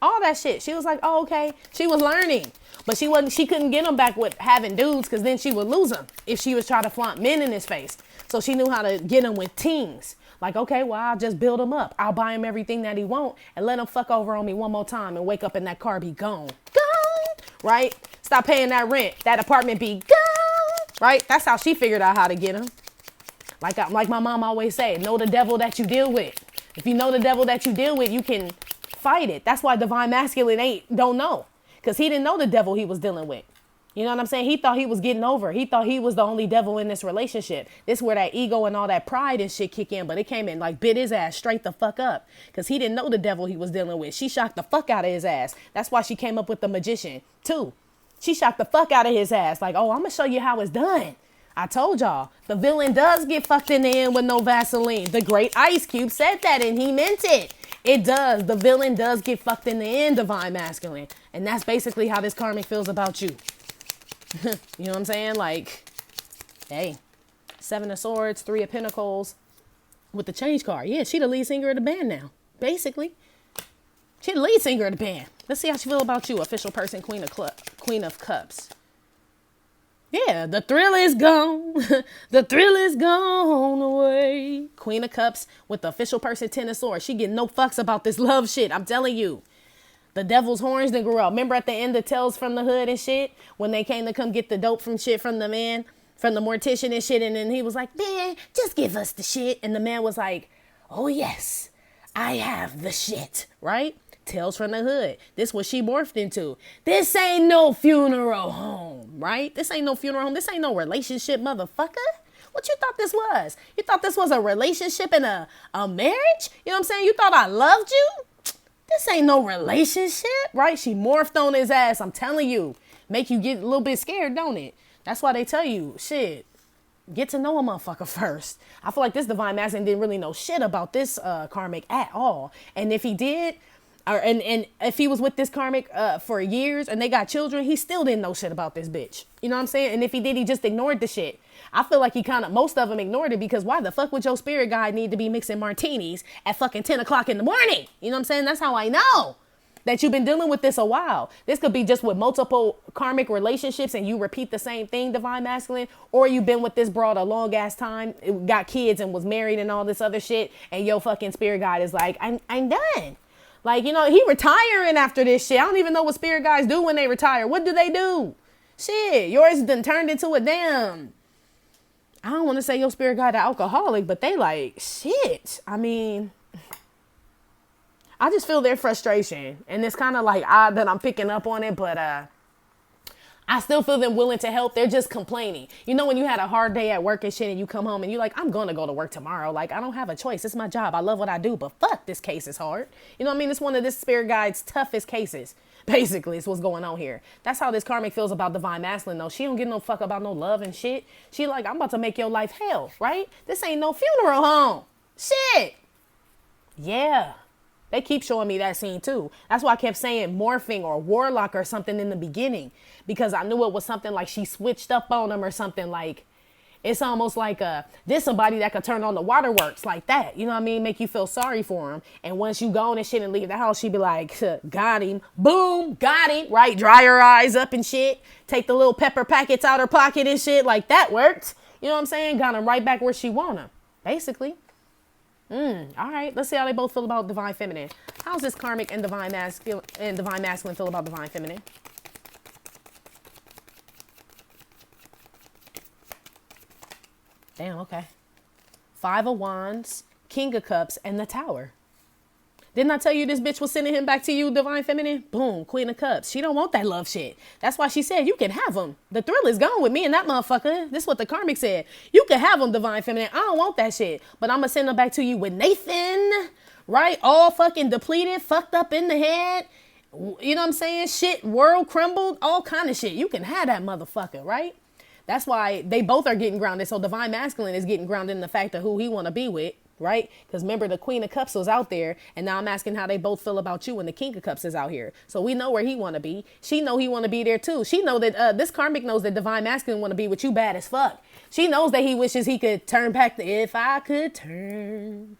All that shit. She was like, oh, okay. She was learning. But she couldn't get him back with having dudes because then she would lose him if she was trying to flaunt men in his face. So she knew how to get him with teens. Like, okay, well, I'll just build him up. I'll buy him everything that he want and let him fuck over on me one more time and wake up and that car be gone. Gone. Right? Stop paying that rent. That apartment be gone. Right? That's how she figured out how to get him. Like my mom always say, know the devil that you deal with. If you know the devil that you deal with, you can fight it. That's why divine masculine don't know. Because he didn't know the devil he was dealing with. You know what I'm saying? He thought he was getting over. He thought he was the only devil in this relationship. This is where that ego and all that pride and shit kick in. But it came in like bit his ass straight the fuck up. Because he didn't know the devil he was dealing with. She shocked the fuck out of his ass. That's why she came up with the magician too. She shocked the fuck out of his ass. Like, oh, I'm going to show you how it's done. I told y'all, the villain does get fucked in the end with no Vaseline. The great Ice Cube said that and he meant it. It does. The villain does get fucked in the end, divine masculine. And that's basically how this karmic feels about you. You know what I'm saying? Like, hey, 7 of Swords, 3 of Pentacles with the change card. Yeah, she the lead singer of the band now, basically. She the lead singer of the band. Let's see how she feel about you, official person, Queen of Cups. Yeah, the thrill is gone. The thrill is gone away. Queen of Cups with the official person, Ten of Swords. She getting no fucks about this love shit. I'm telling you. The devil's horns didn't grow up. Remember at the end of Tales from the Hood and shit? When they came to come get the dope from shit from the man, from the mortician and shit. And then he was like, man, just give us the shit. And the man was like, oh yes, I have the shit, right? Tales from the Hood. This what she morphed into. This ain't no funeral home, right? This ain't no funeral home. This ain't no relationship, motherfucker. What you thought this was? You thought this was a relationship and a marriage? You know what I'm saying? You thought I loved you? This ain't no relationship, right? She morphed on his ass. I'm telling you. Make you get a little bit scared, don't it? That's why they tell you, shit, get to know a motherfucker first. I feel like this divine masculine didn't really know shit about this karmic at all. And if he did, and if he was with this karmic for years and they got children, he still didn't know shit about this bitch. You know what I'm saying? And if he did, he just ignored the shit. I feel like most of them ignored it because why the fuck would your spirit guide need to be mixing martinis at fucking 10 o'clock in the morning? You know what I'm saying? That's how I know that you've been dealing with this a while. This could be just with multiple karmic relationships and you repeat the same thing, divine masculine, or you've been with this broad a long ass time, got kids and was married and all this other shit, and your fucking spirit guide is like, I'm done. Like, you know, he retiring after this shit. I don't even know what spirit guides do when they retire. What do they do? Shit, yours done turned into a damn, I don't want to say your spirit guide an alcoholic, but they like, shit. I mean, I just feel their frustration. And it's kind of like odd that I'm picking up on it, but I still feel them willing to help. They're just complaining. You know, when you had a hard day at work and shit and you come home and you're like, I'm going to go to work tomorrow. Like, I don't have a choice. It's my job. I love what I do, but fuck, this case is hard. You know what I mean? It's one of this spirit guide's toughest cases. Basically, it's what's going on here. That's how this karmic feels about divine masculine, though. She don't give no fuck about no love and shit. She like, I'm about to make your life hell, right? This ain't no funeral home. Shit. Yeah. They keep showing me that scene too. That's why I kept saying morphing or warlock or something in the beginning, because I knew it was something like she switched up on them or something. Like it's almost like this somebody that could turn on the waterworks like that. You know what I mean? Make you feel sorry for him. And once you go on and shit and leave the house, she'd be like, got him. Boom, got him. Right? Dry her eyes up and shit. Take the little pepper packets out her pocket and shit. Like that worked. You know what I'm saying? Got him right back where she want him. Basically. All right, let's see how they both feel about divine feminine. How's this karmic and divine masculine feel about divine feminine? Damn, okay. 5 of Wands, King of Cups, and the Tower. Didn't I tell you this bitch was sending him back to you, divine feminine? Boom, Queen of Cups. She don't want that love shit. That's why she said, you can have him. The thrill is gone with me and that motherfucker. This is what the karmic said. You can have him, divine feminine. I don't want that shit. But I'm going to send him back to you with Nathan, right? All fucking depleted, fucked up in the head. You know what I'm saying? Shit, world crumbled, all kind of shit. You can have that motherfucker, right? That's why they both are getting grounded. So divine masculine is getting grounded in the fact of who he want to be with. Right? Because remember, the Queen of Cups was out there, and now I'm asking how they both feel about you when the King of Cups is out here. So we know where he want to be. She know he want to be there too. She know that this karmic knows that divine masculine want to be with you bad as fuck. She knows that he wishes he could turn back if I could turn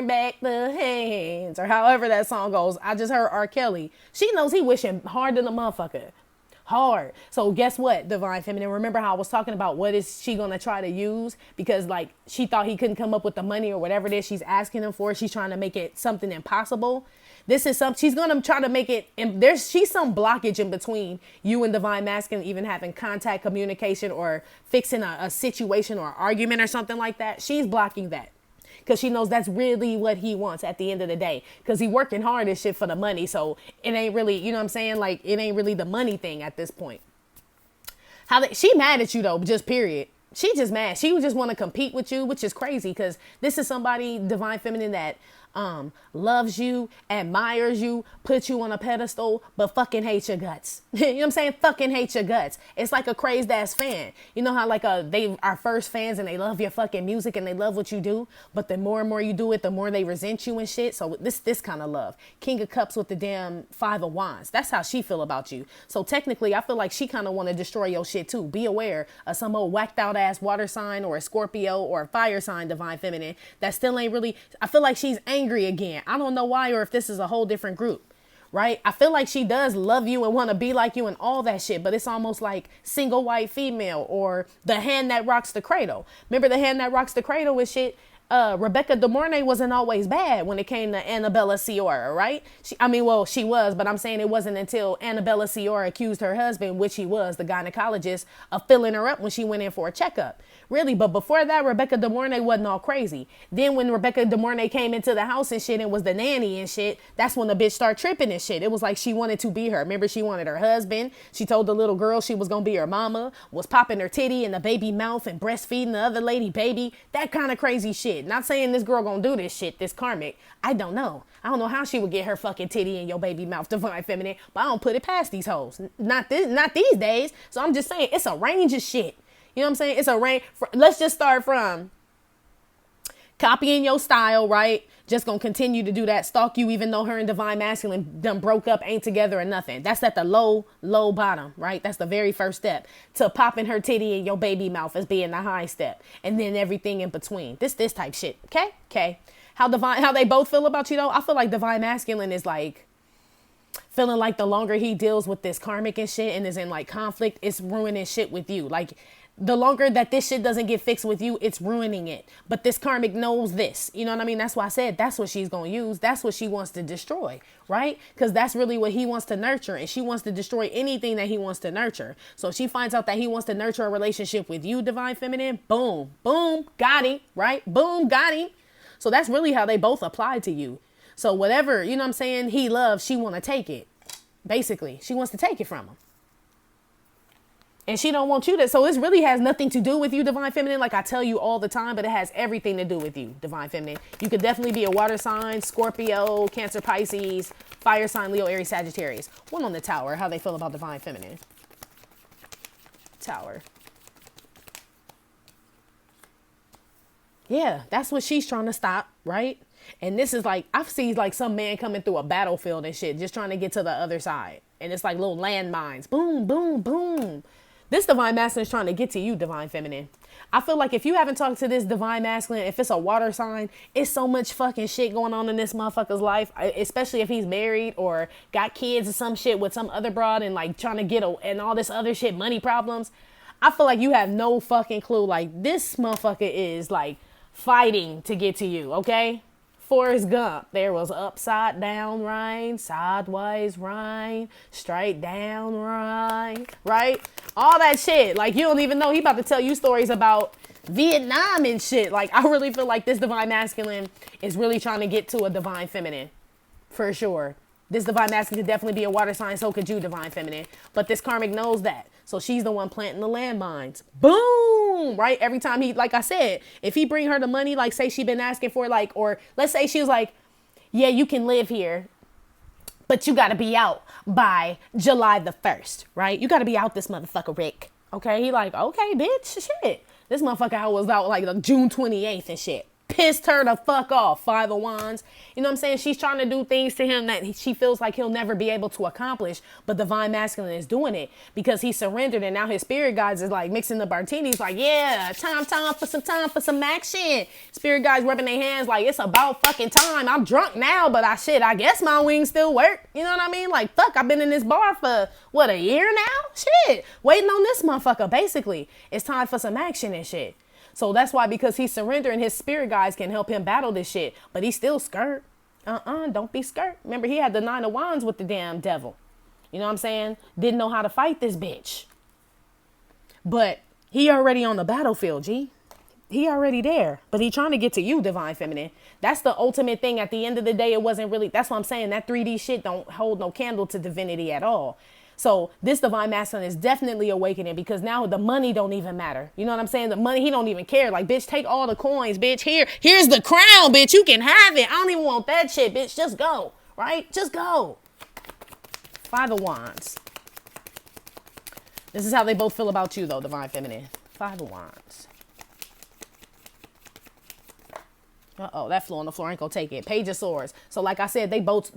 back the hands, or however that song goes. I just heard R. Kelly. She knows he wishing hard than a motherfucker. Hard. So guess what, divine feminine? Remember how I was talking about what is she gonna try to use, because like she thought he couldn't come up with the money or whatever it is she's asking him for. She's trying to make it something impossible. This is something she's gonna try to make it, and she's some blockage in between you and divine masculine even having contact, communication, or fixing a situation or argument or something like that. She's blocking that. Because she knows that's really what he wants at the end of the day. Because he working hard and shit for the money. So it ain't really, you know what I'm saying? Like, it ain't really the money thing at this point. She mad at you, though, just period. She just mad. She would just want to compete with you, which is crazy. Because this is somebody, divine feminine, that loves you, admires you, puts you on a pedestal, but fucking hates your guts. You know what I'm saying? Fucking hates your guts. It's like a crazed ass fan. You know how like they are first fans and they love your fucking music and they love what you do, but the more and more you do it, the more they resent you and shit. So this kind of love. King of Cups with the damn 5 of Wands. That's how she feel about you. So technically, I feel like she kind of want to destroy your shit too. Be aware of some old whacked out ass water sign or a Scorpio or a fire sign, divine feminine, that still ain't really, I feel like she's angry again. I don't know why, or if this is a whole different group, right? I feel like she does love you and want to be like you and all that shit, but it's almost like single white female or the hand that rocks the cradle. Remember the hand that rocks the cradle and shit? Rebecca De Mornay wasn't always bad when it came to Annabella Sciorra, right? She was, but I'm saying it wasn't until Annabella Sciorra accused her husband, which he was, the gynecologist, of filling her up when she went in for a checkup. Really, but before that, Rebecca De Mornay wasn't all crazy. Then when Rebecca De Mornay came into the house and shit and was the nanny and shit, that's when the bitch started tripping and shit. It was like she wanted to be her. Remember, she wanted her husband. She told the little girl she was going to be her mama, was popping her titty in the baby mouth and breastfeeding the other lady baby. That kind of crazy shit. Not saying this girl gonna do this shit, this karmic. I don't know. I don't know how she would get her fucking titty in your baby mouth, divine feminine, but I don't put it past these hoes. Not these days. So I'm just saying, it's a range of shit. You know what I'm saying? It's a range. Let's just start from copying your style, right? Just gonna continue to do that, stalk you even though her and divine masculine done broke up, ain't together or nothing. That's at the low bottom, right? That's the very first step to popping her titty in your baby mouth as being the high step, and then everything in between. This type shit. Okay. How they both feel about you though? I feel like divine masculine is like feeling like the longer he deals with this karmic and shit and is in like conflict, it's ruining shit with you. Like the longer that this shit doesn't get fixed with you, it's ruining it. But this karmic knows this. You know what I mean? That's why I said that's what she's going to use. That's what she wants to destroy, right? Because that's really what he wants to nurture. And she wants to destroy anything that he wants to nurture. So if she finds out that he wants to nurture a relationship with you, divine feminine, boom, got him, right? Boom, got him. So that's really how they both apply to you. So whatever, you know what I'm saying, he loves, she want to take it. Basically, she wants to take it from him. And she don't want you to. So this really has nothing to do with you, divine feminine. Like I tell you all the time, but it has everything to do with you, divine feminine. You could definitely be a water sign, Scorpio, Cancer, Pisces, fire sign, Leo, Aries, Sagittarius. One on the tower, how they feel about divine feminine. Tower. Yeah, that's what she's trying to stop, right? And this is like, I've seen like some man coming through a battlefield and shit, just trying to get to the other side. And it's like little landmines. Boom, boom, boom. This divine masculine is trying to get to you, divine feminine. I feel like if you haven't talked to this divine masculine, if it's a water sign, it's so much fucking shit going on in this motherfucker's life, especially if he's married or got kids or some shit with some other broad and like trying to get and all this other shit, money problems. I feel like you have no fucking clue. Like this motherfucker is like fighting to get to you, okay? Forrest Gump, there was upside down rain, sideways rain, straight down rain, right? All that shit. Like, you don't even know. He about to tell you stories about Vietnam and shit. Like, I really feel like this divine masculine is really trying to get to a divine feminine. For sure. This divine masculine could definitely be a water sign, so could you, divine feminine. But this karmic knows that. So she's the one planting the landmines. Boom! Right? Every time he, like I said, if he bring her the money, like say she been asking for like, or let's say she was like, yeah, you can live here, but you got to be out by July the 1st, right? You got to be out this motherfucker, Rick. Okay? He like, okay, bitch, shit. This motherfucker was out like June 28th and shit. Pissed her the fuck off. Five of Wands. You know what I'm saying? She's trying to do things to him that she feels like he'll never be able to accomplish. But divine masculine is doing it because he surrendered. And now his spirit guides is like mixing the martinis. Like, yeah, time for some action. Spirit guides rubbing their hands like it's about fucking time. I'm drunk now, but I guess my wings still work. You know what I mean? Like, fuck, I've been in this bar for what, a year now? Shit. Waiting on this motherfucker. Basically, it's time for some action and shit. So that's why, because he's surrendering, his spirit guides can help him battle this shit. But he's still scared. Don't be scared. Remember, he had the 9 of Wands with the damn devil. You know what I'm saying? Didn't know how to fight this bitch. But he already on the battlefield, G. He already there. But he trying to get to you, divine feminine. That's the ultimate thing. At the end of the day, it wasn't really, that's what I'm saying. That 3D shit don't hold no candle to divinity at all. So this divine masculine is definitely awakening because now the money don't even matter. You know what I'm saying? The money, he don't even care. Like, bitch, take all the coins, bitch. Here's the crown, bitch. You can have it. I don't even want that shit, bitch. Just go, right? Just go. 5 of Wands. This is how they both feel about you, though, divine feminine. 5 of Wands. Uh-oh, that flew on the floor. I ain't gonna take it. Page of Swords. So like I said, they both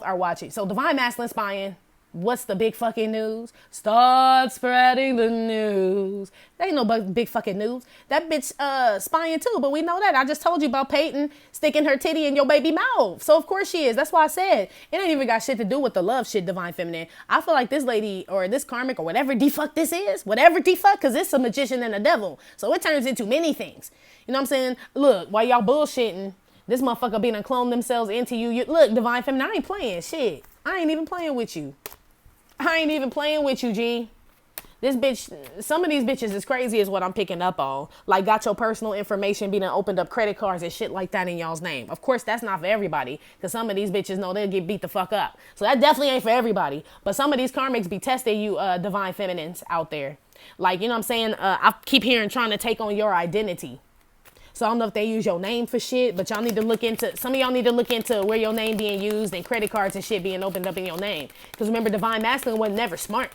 are watching. So divine masculine spying. What's the big fucking news? Start spreading the news. That ain't no big fucking news. That bitch spying too, but we know that. I just told you about Peyton sticking her titty in your baby mouth. So of course she is. That's why I said it ain't even got shit to do with the love shit, Divine Feminine. I feel like this lady or this karmic or whatever the-fuck this is, whatever the-fuck, because it's a magician and a devil. So it turns into many things. You know what I'm saying? Look, while y'all bullshitting, this motherfucker being clone themselves into you. Look, Divine Feminine, I ain't playing shit. I ain't even playing with you. I ain't even playing with you, G. This bitch, some of these bitches is crazy is what I'm picking up on. Like, got your personal information, being opened up credit cards and shit like that in y'all's name. Of course, that's not for everybody, because some of these bitches know they'll get beat the fuck up. So that definitely ain't for everybody. But some of these karmics be testing you, Divine Feminines out there. Like, you know what I'm saying? I keep hearing trying to take on your identity. So I don't know if they use your name for shit, but y'all need to look into, some of y'all need to look into where your name being used and credit cards and shit being opened up in your name. Because remember, Divine Masculine was never smart.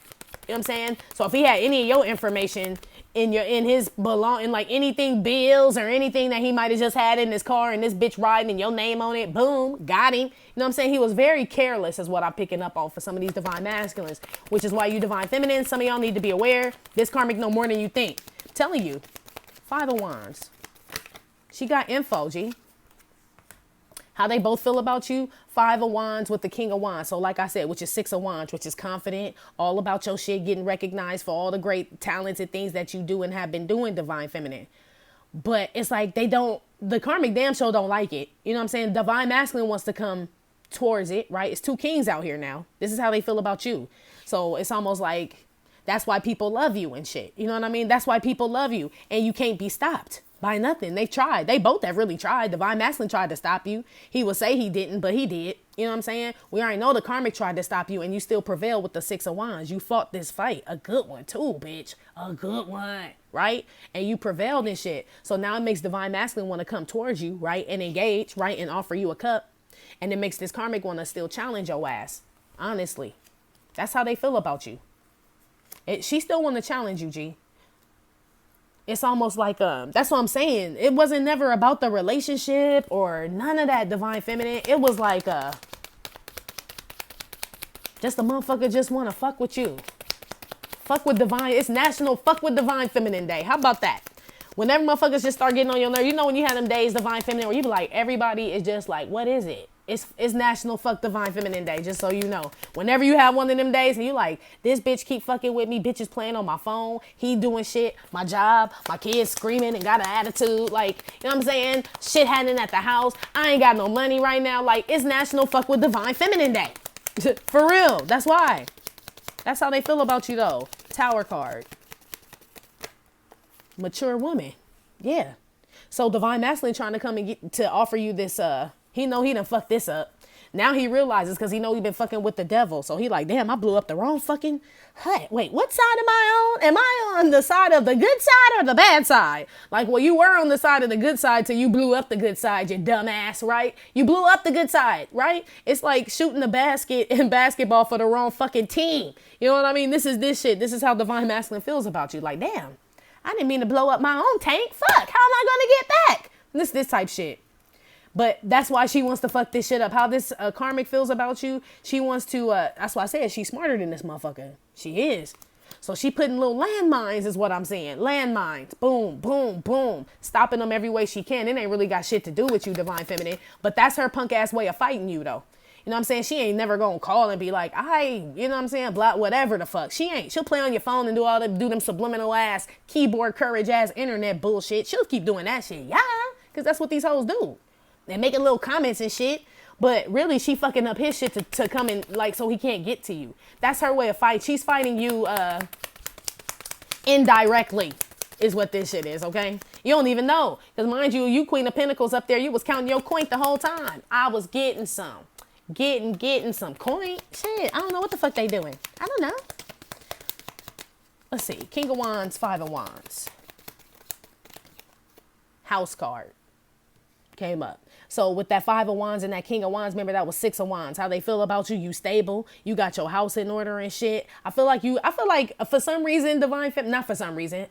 You know what I'm saying? So if he had any of your information in his like anything, bills or anything that he might have just had in his car and this bitch riding and your name on it, boom, got him. You know what I'm saying? He was very careless is what I'm picking up on for some of these Divine Masculines, which is why you Divine Feminine, some of y'all need to be aware. This karmic know more than you think. I'm telling you. 5 of Wands. She got info, G. How they both feel about you? 5 of Wands with the King of Wands. So like I said, which is 6 of Wands, which is confident, all about your shit, getting recognized for all the great talents and things that you do and have been doing, Divine Feminine. But it's like the karmic damn show don't like it. You know what I'm saying? Divine Masculine wants to come towards it, right? It's 2 kings out here now. This is how they feel about you. So it's almost like that's why people love you and shit. You know what I mean? That's why people love you and you can't be stopped by nothing. They've tried. They both have really tried. Divine Masculine tried to stop you. He would say he didn't, but he did. You know what I'm saying? We already know the karmic tried to stop you and you still prevailed with the 6 of Wands. You fought this fight. A good one too, bitch. A good one. Right? And you prevailed and shit. So now it makes Divine Masculine want to come towards you, right? And engage, right? And offer you a cup. And it makes this karmic want to still challenge your ass. Honestly. That's how they feel about you. She still want to challenge you, G. It's almost like, that's what I'm saying. It wasn't never about the relationship or none of that, Divine Feminine. It was like, just a motherfucker just want to fuck with you. Fuck with Divine. It's National Fuck with Divine Feminine Day. How about that? Whenever motherfuckers just start getting on your nerve, you know when you have them days, Divine Feminine, where you be like, everybody is just like, what is it? It's National Fuck Divine Feminine Day, just so you know. Whenever you have one of them days and you like, this bitch keep fucking with me, bitch is playing on my phone, he doing shit, my job, my kids screaming and got an attitude, like, you know what I'm saying? Shit happening at the house, I ain't got no money right now, like, it's National Fuck with Divine Feminine Day. For real, that's why. That's how they feel about you though. Tower card. Mature woman. Yeah. So Divine Masculine trying to come and get to offer you this, he know he done fucked this up. Now he realizes because he know he been fucking with the devil. So he like, damn, I blew up the wrong fucking hut. Wait, what side am I on? Am I on the side of the good side or the bad side? Like, well, you were on the side of the good side till you blew up the good side, you dumbass, right? You blew up the good side, right? It's like shooting the basket in basketball for the wrong fucking team. You know what I mean? This is this shit. This is how Divine Masculine feels about you. Like, damn, I didn't mean to blow up my own tank. Fuck, how am I going to get back? This type shit. But that's why she wants to fuck this shit up. How this karmic feels about you, she wants to, that's why I said she's smarter than this motherfucker. She is. So she putting little landmines is what I'm saying. Landmines. Boom, boom, boom. Stopping them every way she can. It ain't really got shit to do with you, Divine Feminine. But that's her punk ass way of fighting you, though. You know what I'm saying? She ain't never gonna call and be like, you know what I'm saying? Blah, whatever the fuck. She ain't. She'll play on your phone and do them subliminal ass, keyboard courage ass internet bullshit. She'll keep doing that shit. Yeah. Because that's what these hoes do. And making little comments and shit. But really, she fucking up his shit to come in, like, so he can't get to you. That's her way of fight. She's fighting you indirectly is what this shit is, okay? You don't even know. Because mind you, you Queen of Pentacles up there, you was counting your coin the whole time. I was getting some. Getting some coin. Shit, I don't know what the fuck they doing. I don't know. Let's see. King of Wands, 5 of Wands. House card came up. So with that 5 of Wands and that King of Wands, remember that was 6 of Wands. How they feel about you? You stable. You got your house in order and shit. I feel like for some reason, Divine Feminine, not for some reason,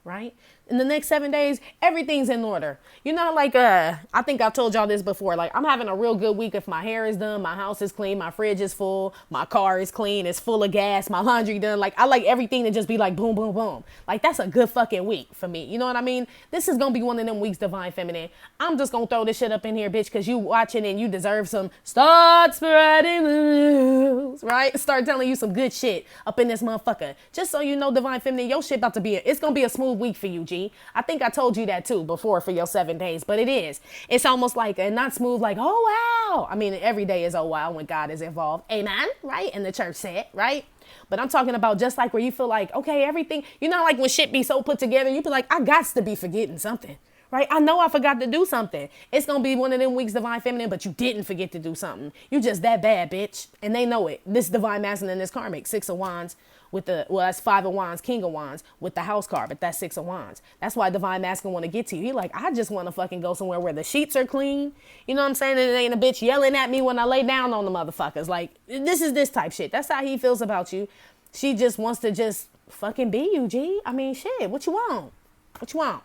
right? in the next 7 days, everything's in order. You know, like, I think I told y'all this before. Like, I'm having a real good week if my hair is done, my house is clean, my fridge is full, my car is clean, it's full of gas, my laundry done. Like, I like everything to just be like boom, boom, boom. Like, that's a good fucking week for me. You know what I mean? This is gonna be one of them weeks, Divine Feminine. I'm just gonna throw this shit up in here, bitch, because you watching and you deserve some start spreading the news, right? Start telling you some good shit up in this motherfucker. Just so you know, Divine Feminine, your shit about to be, it's gonna be a smooth week for you, G. I think I told you that too before for your 7 days, but it is. It's almost like, and not smooth like, oh wow. I mean, every day is oh wow when God is involved. Amen, right? And the church said, right? But I'm talking about just like where you feel like, okay, everything, you know, like when shit be so put together, you be like, I got to be forgetting something, right? I know I forgot to do something. It's going to be one of them weeks, Divine Feminine, but you didn't forget to do something. You just that bad, bitch. And they know it. This Divine Masculine, this Karmic, 6 of Wands with the, well, that's 5 of Wands, King of Wands with the house card, but that's 6 of Wands. That's why Divine Masculine want to get to you. He like, I just want to fucking go somewhere where the sheets are clean. You know what I'm saying? And it ain't a bitch yelling at me when I lay down on the motherfuckers. Like, this is this type shit. That's how he feels about you. She just wants to just fucking be you, G. I mean, shit, what you want? What you want?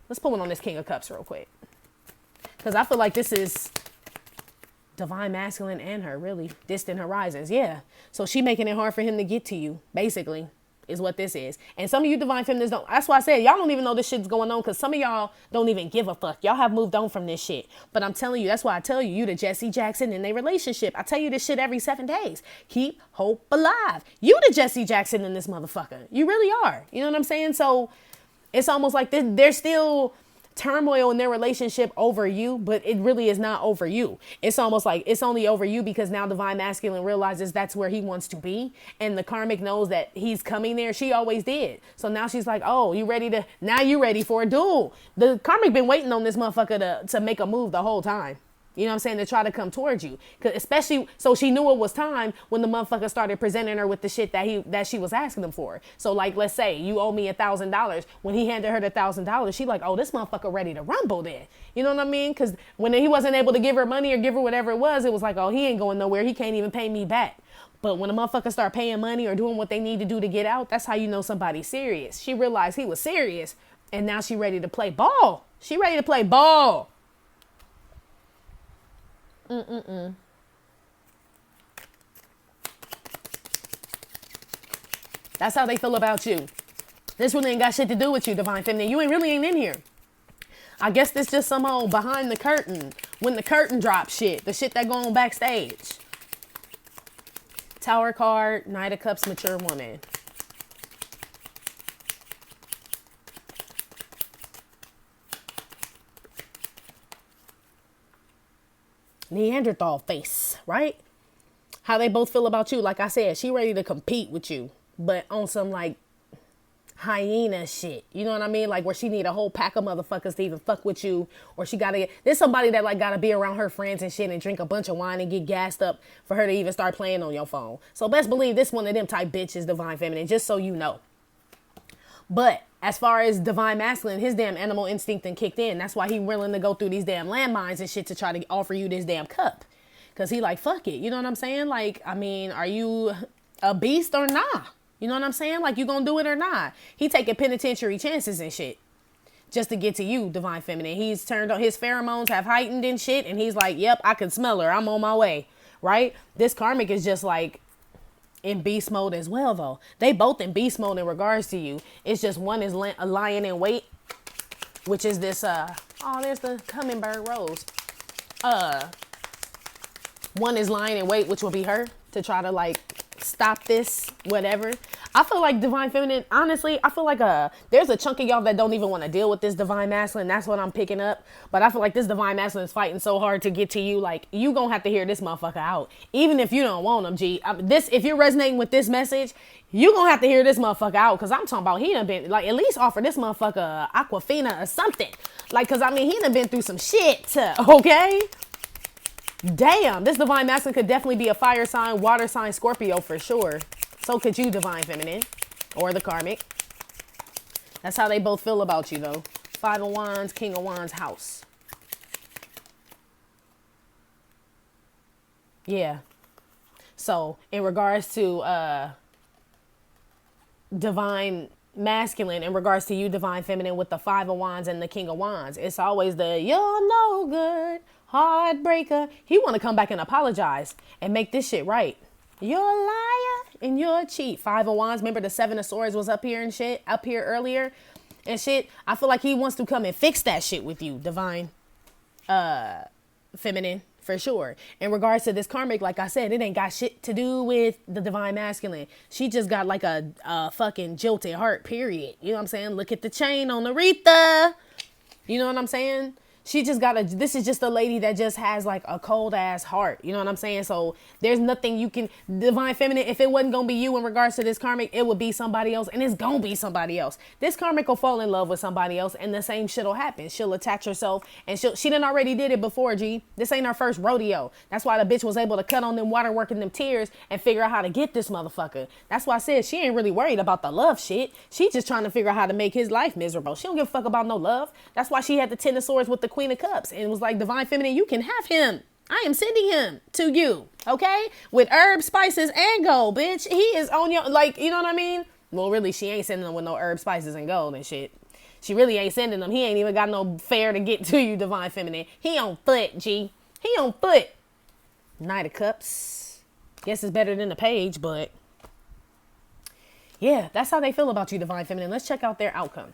Let's pull one on this King of Cups real quick. Because I feel like this is Divine Masculine and her, really. Distant horizons, yeah. So she making it hard for him to get to you, basically, is what this is. And some of you Divine Feminines don't, that's why I said, y'all don't even know this shit's going on, because some of y'all don't even give a fuck. Y'all have moved on from this shit. But I'm telling you, that's why I tell you, you the Jesse Jackson in their relationship. I tell you this shit every 7 days. Keep hope alive. You the Jesse Jackson in this motherfucker. You really are. You know what I'm saying? So it's almost like there's still turmoil in their relationship over you, but it really is not over you. It's almost like it's only over you because now Divine Masculine realizes that's where he wants to be, and the Karmic knows that he's coming there. She always did. So now she's like, oh, you ready for a duel. The Karmic been waiting on this motherfucker to make a move the whole time. You know what I'm saying? To try to come towards you. Cause especially, so she knew it was time when the motherfucker started presenting her with the shit that she was asking him for. So like, let's say you owe me $1,000. When he handed her the $1,000, she like, oh, this motherfucker ready to rumble then. You know what I mean? Cause when he wasn't able to give her money or give her whatever it was like, oh, he ain't going nowhere. He can't even pay me back. But when a motherfucker start paying money or doing what they need to do to get out, that's how you know somebody's serious. She realized he was serious, and now she ready to play ball. She ready to play ball. That's how they feel about you. This really ain't got shit to do with you, Divine Feminine. You really ain't in here. I guess this just some old behind the curtain, when the curtain drops shit, the shit that go on backstage. Tower card, Knight of Cups, mature woman. Neanderthal face, right? How they both feel about you. Like I said, she ready to compete with you, but on some like hyena shit. You know what I mean? Like where she need a whole pack of motherfuckers to even fuck with you, or she gotta get, there's somebody that like gotta be around her friends and shit and drink a bunch of wine and get gassed up for her to even start playing on your phone. So best believe this one of them type bitches, Divine Feminine, just so you know. But as far as Divine Masculine, his damn animal instinct and kicked in. That's why he willing to go through these damn landmines and shit to try to offer you this damn cup. Because he like, fuck it. You know what I'm saying? Like, I mean, are you a beast or not? You know what I'm saying? Like, you gonna do it or not? He taking penitentiary chances and shit just to get to you, Divine Feminine. He's turned on, his pheromones have heightened and shit. And he's like, yep, I can smell her. I'm on my way. Right? This Karmic is just like in beast mode as well, though. They both in beast mode in regards to you. It's just one is a lion in wait, which is this, oh, there's the hummingbird rose. One is lying in wait, which will be her, to try to like stop this, whatever. I feel like Divine Feminine, honestly, I feel like there's a chunk of y'all that don't even want to deal with this Divine Masculine. That's what I'm picking up. But I feel like this Divine Masculine is fighting so hard to get to you. Like, you gonna have to hear this motherfucker out. Even if you don't want him, G. If you're resonating with this message, you gonna have to hear this motherfucker out. Because I'm talking about, he done been, like, at least offer this motherfucker Aquafina or something. Like, because, I mean, he done been through some shit, okay? Damn, this Divine Masculine could definitely be a fire sign, water sign, Scorpio for sure. So could you, Divine Feminine, or the Karmic. That's how they both feel about you, though. 5 of Wands, King of Wands, house. Yeah. So, in regards to Divine masculine in regards to you, divine feminine, with the 5 of wands and the king of wands. It's always the you're no good heartbreaker. He want to come back and apologize and make this shit right. You're a liar and you're a cheat. 5 of wands. Remember the 7 of swords was up here and shit, up here earlier and shit. I feel like he wants to come and fix that shit with you, divine feminine, for sure. In regards to this karmic, like I said, it ain't got shit to do with the divine masculine. She just got like a fucking jilted heart, period. You know what I'm saying? Look at the chain on Aretha. You know what I'm saying? She just got this is just a lady that just has like a cold ass heart. You know what I'm saying? So there's nothing you can, divine feminine, if it wasn't going to be you in regards to this karmic, it would be somebody else, and it's going to be somebody else. This karmic will fall in love with somebody else and the same shit will happen. She'll attach herself and she done already did it before, G. This ain't her first rodeo. That's why the bitch was able to cut on them waterwork and them tears and figure out how to get this motherfucker. That's why I said she ain't really worried about the love shit. She just trying to figure out how to make his life miserable. She don't give a fuck about no love. That's why she had the 10 of swords with the queen of cups and was like, divine feminine, you can have him. I am sending him to you, okay? With herbs, spices, and gold, bitch. He is on your, like, you know what I mean? Well, really, she ain't sending them with no herbs, spices, and gold and shit. She really ain't sending them. He ain't even got no fare to get to you, divine feminine. He on foot, G. He on foot. Knight of Cups. Guess it's better than the page, but yeah, that's how they feel about you, divine feminine. Let's check out their outcome.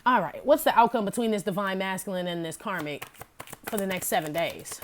All right, what's the outcome between this divine masculine and this karmic for the next 7 days?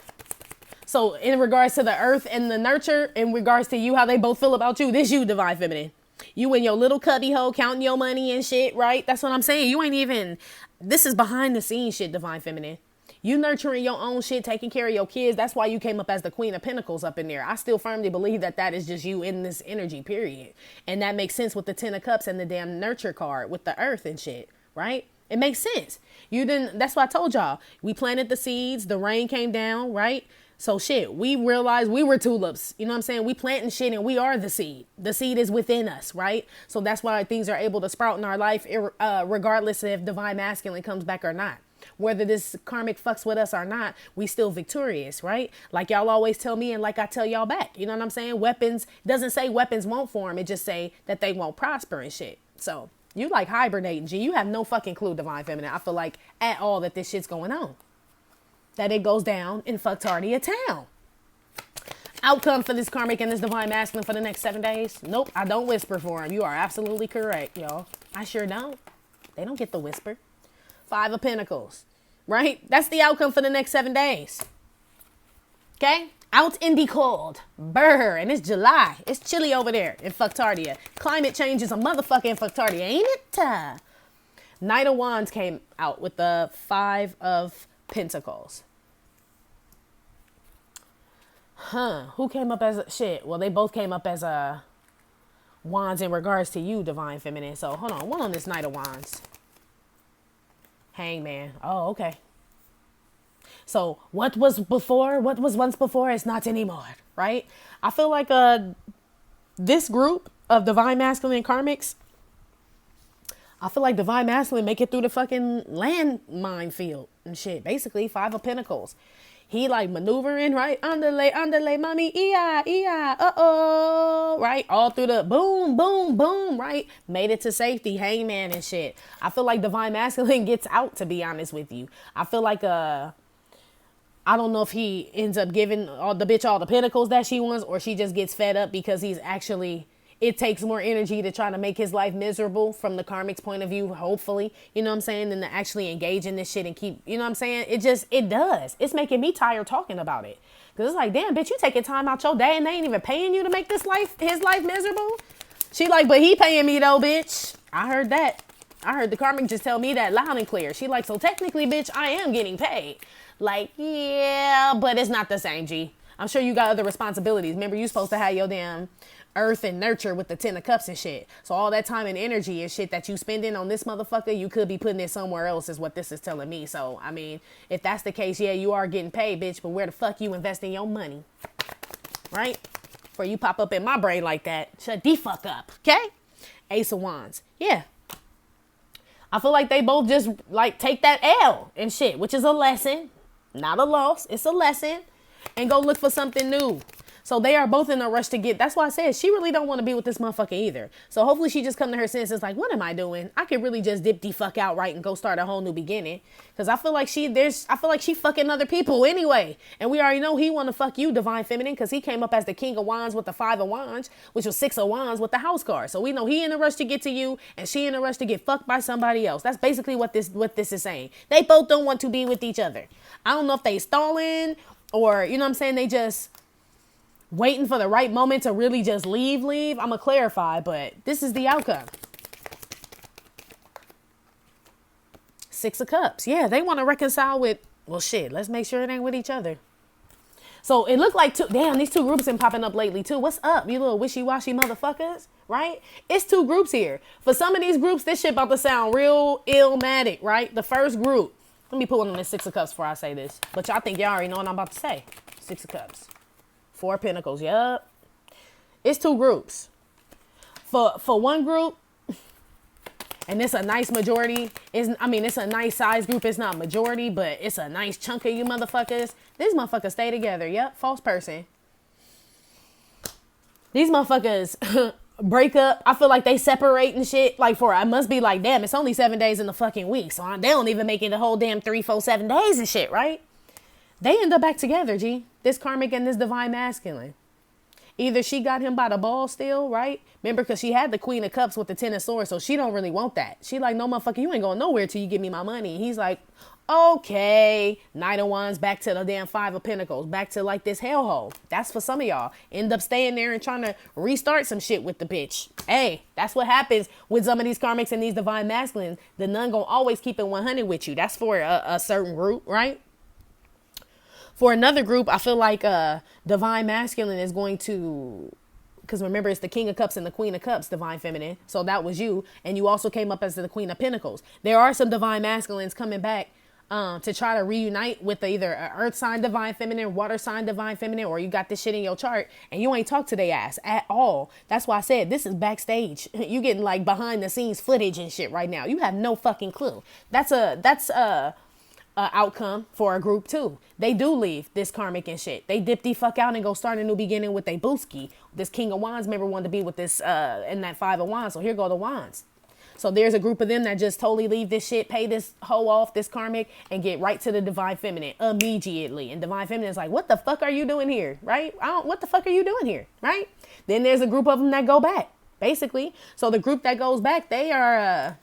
So in regards to the earth and the nurture, in regards to you, how they both feel about you, this you, divine feminine. You in your little cubby hole counting your money and shit, right? That's what I'm saying. You ain't even, this is behind the scenes shit, divine feminine. You nurturing your own shit, taking care of your kids. That's why you came up as the Queen of Pentacles up in there. I still firmly believe that that is just you in this energy, period. And that makes sense with the 10 of Cups and the damn nurture card with the earth and shit, right? It makes sense. You didn't, that's why I told y'all, we planted the seeds, the rain came down, right? So shit, we realized we were tulips. You know what I'm saying? We planting shit and we are the seed. The seed is within us, right? So that's why things are able to sprout in our life, regardless if divine masculine comes back or not. Whether this karmic fucks with us or not, we still victorious, right? Like y'all always tell me and like I tell y'all back. You know what I'm saying? Weapons, doesn't say weapons won't form. It just say that they won't prosper and shit. So you like hibernating, G. You have no fucking clue, divine feminine. I feel like at all that this shit's going on. That it goes down in fucktardia town. Outcome for this karmic and this divine masculine for the next 7 days? Nope, I don't whisper for him. You are absolutely correct, y'all. I sure don't. They don't get the whisper. 5 of Pentacles, right? That's the outcome for the next 7 days. Okay? Out in the cold. Brr. And it's July. It's chilly over there in fucktardia. Climate change is a motherfucker in fucktardia, ain't it? Knight of Wands came out with the 5 of Pentacles. Who came up as a shit? Well, they both came up as a wands in regards to you, divine feminine. So hold on. One on this Knight of Wands. Hangman. Oh, okay. So what was before, what was once before is not anymore, right? I feel like this group of divine masculine karmics, I feel like divine masculine make it through the fucking landmine field and shit. Basically, 5 of Pentacles. He like maneuvering, right? Underlay, mommy, uh-oh, right? All through the boom, boom, boom, right? Made it to safety, hangman and shit. I feel like divine masculine gets out, to be honest with you. I feel like, I don't know if he ends up giving all the bitch all the pentacles that she wants, or she just gets fed up because he's actually, it takes more energy to try to make his life miserable from the karmic's point of view, hopefully, you know what I'm saying, than to actually engage in this shit and keep, you know what I'm saying? It does. It's making me tired talking about it. Because it's like, damn, bitch, you taking time out your day and they ain't even paying you to make his life miserable? She like, but he paying me though, bitch. I heard that. I heard the karmic just tell me that loud and clear. She like, so technically, bitch, I am getting paid. Like, yeah, but it's not the same, G. I'm sure you got other responsibilities. Remember, you supposed to have your damn earth and nurture with the 10 of Cups and shit. So all that time and energy and shit that you spending on this motherfucker, you could be putting it somewhere else is what this is telling me. So, I mean, if that's the case, yeah, you are getting paid, bitch, but where the fuck you investing your money? Right? Before you pop up in my brain like that, shut the fuck up, okay? Ace of Wands. Yeah. I feel like they both just, like, take that L and shit, which is a lesson. Not a loss. It's a lesson. And go look for something new. So they are both in a rush to get. That's why I said she really don't want to be with this motherfucker either. So hopefully she just come to her senses like, what am I doing? I could really just dip the fuck out right and go start a whole new beginning. Because I feel like she fucking other people anyway. And we already know he want to fuck you, Divine Feminine, because he came up as the King of Wands with the 5 of Wands, which was 6 of Wands with the House card. So we know he in a rush to get to you and she in a rush to get fucked by somebody else. That's basically what this is saying. They both don't want to be with each other. I don't know if they stalling or, you know what I'm saying, they just waiting for the right moment to really just leave. I'm going to clarify, but this is the outcome. 6 of Cups. Yeah, they want to reconcile with, well, shit, let's make sure it ain't with each other. So it looked like these two groups been popping up lately too. What's up, you little wishy-washy motherfuckers, right? It's 2 groups here. For some of these groups, this shit about to sound real illmatic, right? The first group, let me pull on this 6 of Cups before I say this. But y'all think y'all already know what I'm about to say. 6 of Cups. 4 of Pentacles, yup. It's 2 groups. For one group, and it's a nice majority. It's a nice size group. It's not majority, but it's a nice chunk of you motherfuckers. These motherfuckers stay together. Yep, false person. These motherfuckers break up. I feel like they separate and shit. Like it must be like, damn, it's only 7 days in the fucking week. So they don't even make it the whole damn 3, 4, 7 days and shit, right? They end up back together, G. This Karmic and this Divine Masculine. Either she got him by the ball still, right? Remember, because she had the Queen of Cups with the 10 of Swords, so she don't really want that. She like, no, motherfucker, you ain't going nowhere till you give me my money. He's like, okay. Knight of Wands, back to the damn 5 of Pentacles, back to like this hellhole. That's for some of y'all. End up staying there and trying to restart some shit with the bitch. Hey, that's what happens with some of these Karmics and these Divine Masculines. The Nun gonna always keep it 100 with you. That's for a certain group, right? For another group, I feel like Divine Masculine is going to, because remember, it's the King of Cups and the Queen of Cups, Divine Feminine. So that was you. And you also came up as the Queen of Pentacles. There are some Divine Masculines coming back to try to reunite with either an Earth sign Divine Feminine, Water sign Divine Feminine, or you got this shit in your chart and you ain't talked to their ass at all. That's why I said this is backstage. You getting like behind the scenes footage and shit right now. You have no fucking clue. That's a outcome for a group too. They do leave this Karmic and shit. They dip the fuck out and go start a new beginning with a booski. This King of Wands member wanted to be with this and that 5 of Wands. So here go the Wands. So there's a group of them that just totally leave this shit, pay this hoe off, this Karmic, and get right to the Divine Feminine immediately. And Divine Feminine is like, what the fuck are you doing here? Right? What the fuck are you doing here? Right? Then there's a group of them that go back, basically. So the group that goes back, they are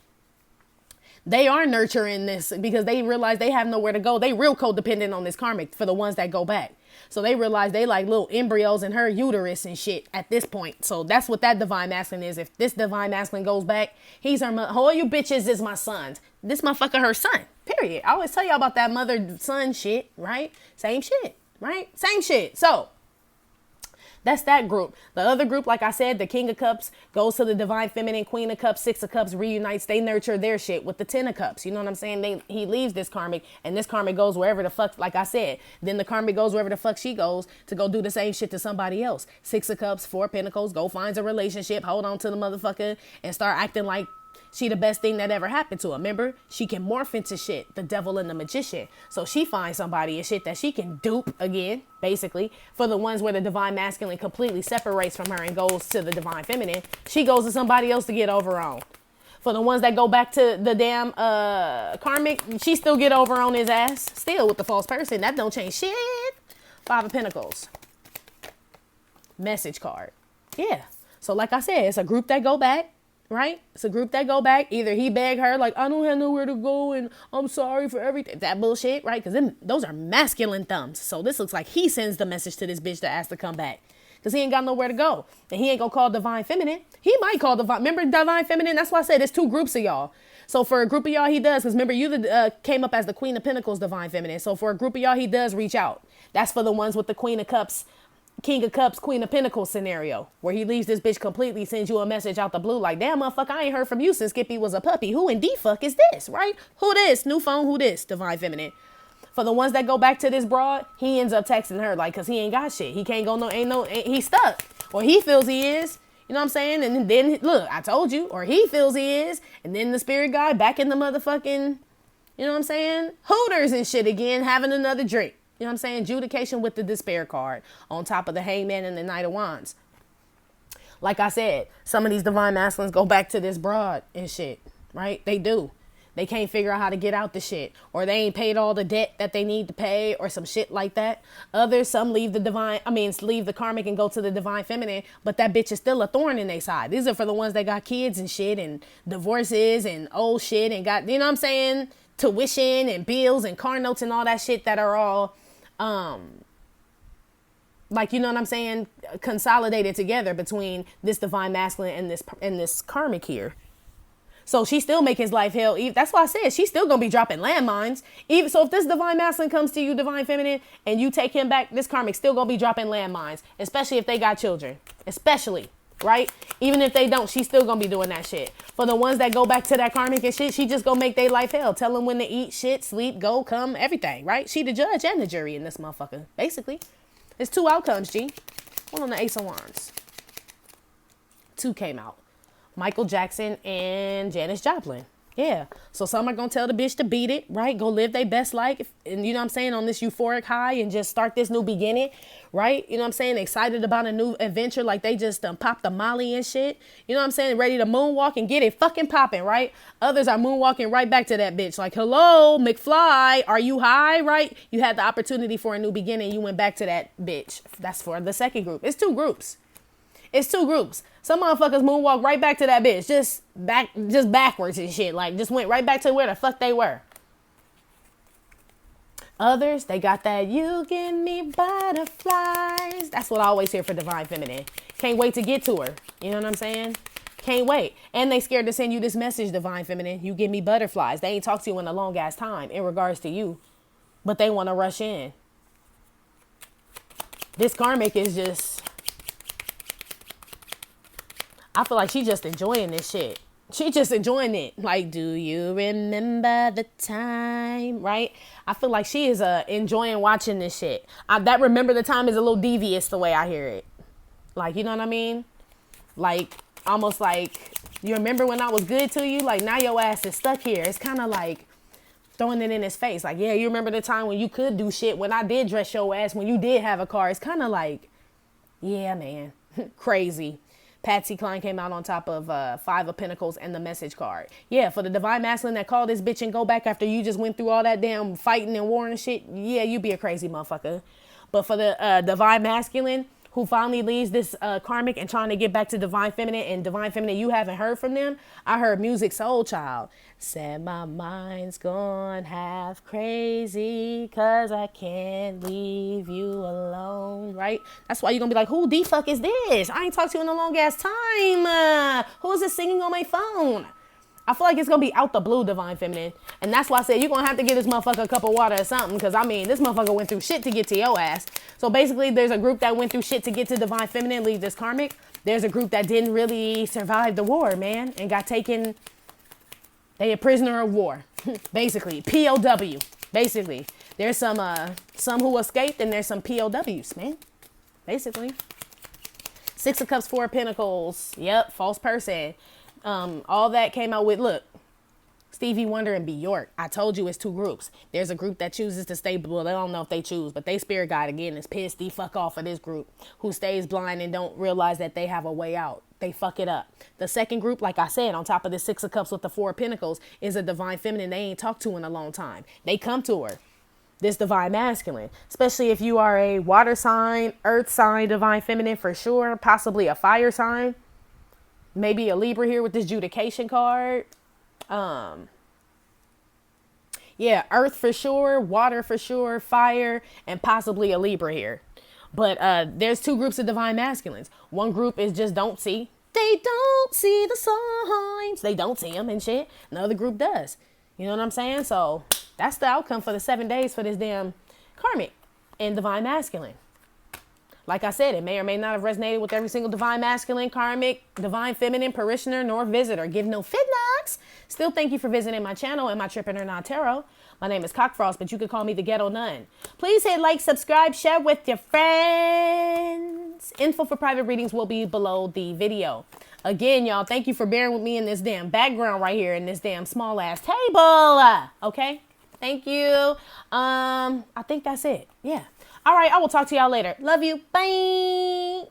nurturing this because they realize they have nowhere to go. They real codependent on this Karmic for the ones that go back. So they realize they like little embryos in her uterus and shit at this point. So that's what that Divine Masculine is. If this Divine Masculine goes back, he's her mother. All you bitches is my sons. This motherfucker her son. Period. I always tell y'all about that mother-son shit, right? Same shit, right? Same shit. So that's that group. The other group, like I said, the King of Cups goes to the Divine Feminine, Queen of Cups, 6 of Cups, reunites. They nurture their shit with the 10 of Cups. You know what I'm saying? He leaves this Karmic, and this Karmic goes wherever the fuck, like I said. Then the Karmic goes wherever the fuck she goes to go do the same shit to somebody else. 6 of Cups, 4 of Pentacles, go finds a relationship, hold on to the motherfucker, and start acting like she the best thing that ever happened to her. Remember, she can morph into shit, the devil and the magician. So she finds somebody and shit that she can dupe again, basically. For the ones where the Divine Masculine completely separates from her and goes to the Divine Feminine, she goes to somebody else to get over on. For the ones that go back to the damn Karmic, she still get over on his ass. Still with the false person. That don't change shit. 5 of Pentacles. Message card. Yeah. So like I said, it's a group that go back. Right? It's a group that go back. Either he beg her like, I don't have nowhere to go and I'm sorry for everything. That bullshit, right? Because those are masculine thumbs. So this looks like he sends the message to this bitch that asks to come back. Because he ain't got nowhere to go. And he ain't going to call Divine Feminine. He might call Divine. Remember Divine Feminine? That's why I said there's 2 groups of y'all. So for a group of y'all, he does. Because remember, you came up as the Queen of Pentacles, Divine Feminine. So for a group of y'all, he does reach out. That's for the ones with the Queen of Cups, King of Cups, Queen of Pentacles scenario, where he leaves this bitch completely, sends you a message out the blue like, damn, motherfucker, I ain't heard from you since Skippy was a puppy. Who in the fuck is this, right? Who this? New phone, who this? Divine Feminine. For the ones that go back to this broad, he ends up texting her like, because he ain't got shit. He can't go he's stuck. Or he feels he is. You know what I'm saying? And then, look, I told you. Or he feels he is. And then the spirit guy back in the motherfucking, you know what I'm saying? Hooters and shit again, having another drink. You know what I'm saying? Judication with the despair card on top of the hangman and the knight of wands. Like I said, some of these divine masculines go back to this broad and shit, right? They do. They can't figure out how to get out the shit, or they ain't paid all the debt that they need to pay, or some shit like that. Others, some leave leave the karmic and go to the divine feminine, but that bitch is still a thorn in their side. These are for the ones that got kids and shit and divorces and old shit and got, you know what I'm saying, tuition and bills and car notes and all that shit that are all, like, you know what I'm saying, consolidated together between this divine masculine and this karmic here. So she still make his life hell. That's why I said she's still going to be dropping landmines. Even so, if this divine masculine comes to you, divine feminine, and you take him back, this karmic still going to be dropping landmines, especially if they got children, especially, right? Even if they don't, she's still going to be doing that shit. For the ones that go back to that karmic and shit, she just going to make their life hell. Tell them when to eat, shit, sleep, go, come, everything, right? She the judge and the jury in this motherfucker, basically. It's 2 outcomes, G. One on the Ace of Wands. 2 came out. Michael Jackson and Janis Joplin. Yeah. So some are going to tell the bitch to beat it, right? Go live their best life. And you know what I'm saying? On this euphoric high and just start this new beginning, right? You know what I'm saying? Excited about a new adventure. Like they just popped the molly and shit. You know what I'm saying? Ready to moonwalk and get it fucking popping, right? Others are moonwalking right back to that bitch. Like, hello, McFly, are you high, right? You had the opportunity for a new beginning. You went back to that bitch. That's for the second group. It's 2 groups. It's 2 groups. Some motherfuckers moonwalk right back to that bitch. Just backwards and shit. Like, just went right back to where the fuck they were. Others, they got that, you give me butterflies. That's what I always hear for divine feminine. Can't wait to get to her. You know what I'm saying? Can't wait. And they scared to send you this message, divine feminine. You give me butterflies. They ain't talked to you in a long ass time in regards to you. But they want to rush in. This karmic is just... I feel like she just enjoying this shit. She just enjoying it. Like, do you remember the time? Right? I feel like she is enjoying watching this shit. That remember the time is a little devious the way I hear it. Like, you know what I mean? Like, almost like, you remember when I was good to you? Like, now your ass is stuck here. It's kind of like throwing it in his face. Like, yeah, you remember the time when you could do shit, when I did dress your ass, when you did have a car. It's kind of like, yeah, man, crazy. Patsy Cline came out on top of 5 of Pentacles and the message card. Yeah, for the divine masculine that called this bitch and go back after you just went through all that damn fighting and war and shit, yeah, you be a crazy motherfucker. But for the divine masculine who finally leaves this karmic and trying to get back to divine feminine, and divine feminine, you haven't heard from them. I heard Music Soul Child. Said my mind's gone half crazy cause I can't leave you alone, right? That's why you're gonna be like, who the fuck is this? I ain't talked to you in a long ass time. Who is this singing on my phone? I feel like it's gonna be out the blue, divine feminine. And that's why I said you're gonna have to give this motherfucker a cup of water or something. Cause I mean, this motherfucker went through shit to get to your ass. So basically there's a group that went through shit to get to divine feminine, leave this karmic. There's a group that didn't really survive the war, man. And got taken, they a prisoner of war. Basically, POW. Basically, there's some who escaped and there's some POWs, man. Basically. 6 of Cups, 4 of Pentacles. Yep, false person. All that came out with, look, Stevie Wonder and Bjork. I told you it's 2 groups. There's a group that chooses to stay, well, they don't know if they choose, but they spirit guide again is pissed the fuck off of this group who stays blind and don't realize that they have a way out. They fuck it up. The second group, like I said, on top of the 6 of Cups with the 4 of Pentacles, is a divine feminine they ain't talked to in a long time. They come to her. This divine masculine, especially if you are a water sign, earth sign, divine feminine for sure, possibly a fire sign. Maybe a Libra here with this judication card. Yeah, earth for sure, water for sure, fire, and possibly a Libra here. But there's 2 groups of divine masculines. One group is just don't see. They don't see the signs. They don't see them and shit. Another group does. You know what I'm saying? So that's the outcome for the 7 days for this damn karmic and divine masculine. Like I said, it may or may not have resonated with every single divine masculine, karmic, divine feminine, parishioner, nor visitor. Give no fit knocks. Still, thank you for visiting my channel and my Trippin' or Not Tarot. My name is Cockfrost, but you can call me the Ghetto Nun. Please hit like, subscribe, share with your friends. Info for private readings will be below the video. Again, y'all, thank you for bearing with me in this damn background right here in this damn small ass table. Okay? Thank you. I think that's it. Yeah. All right. I will talk to y'all later. Love you. Bye.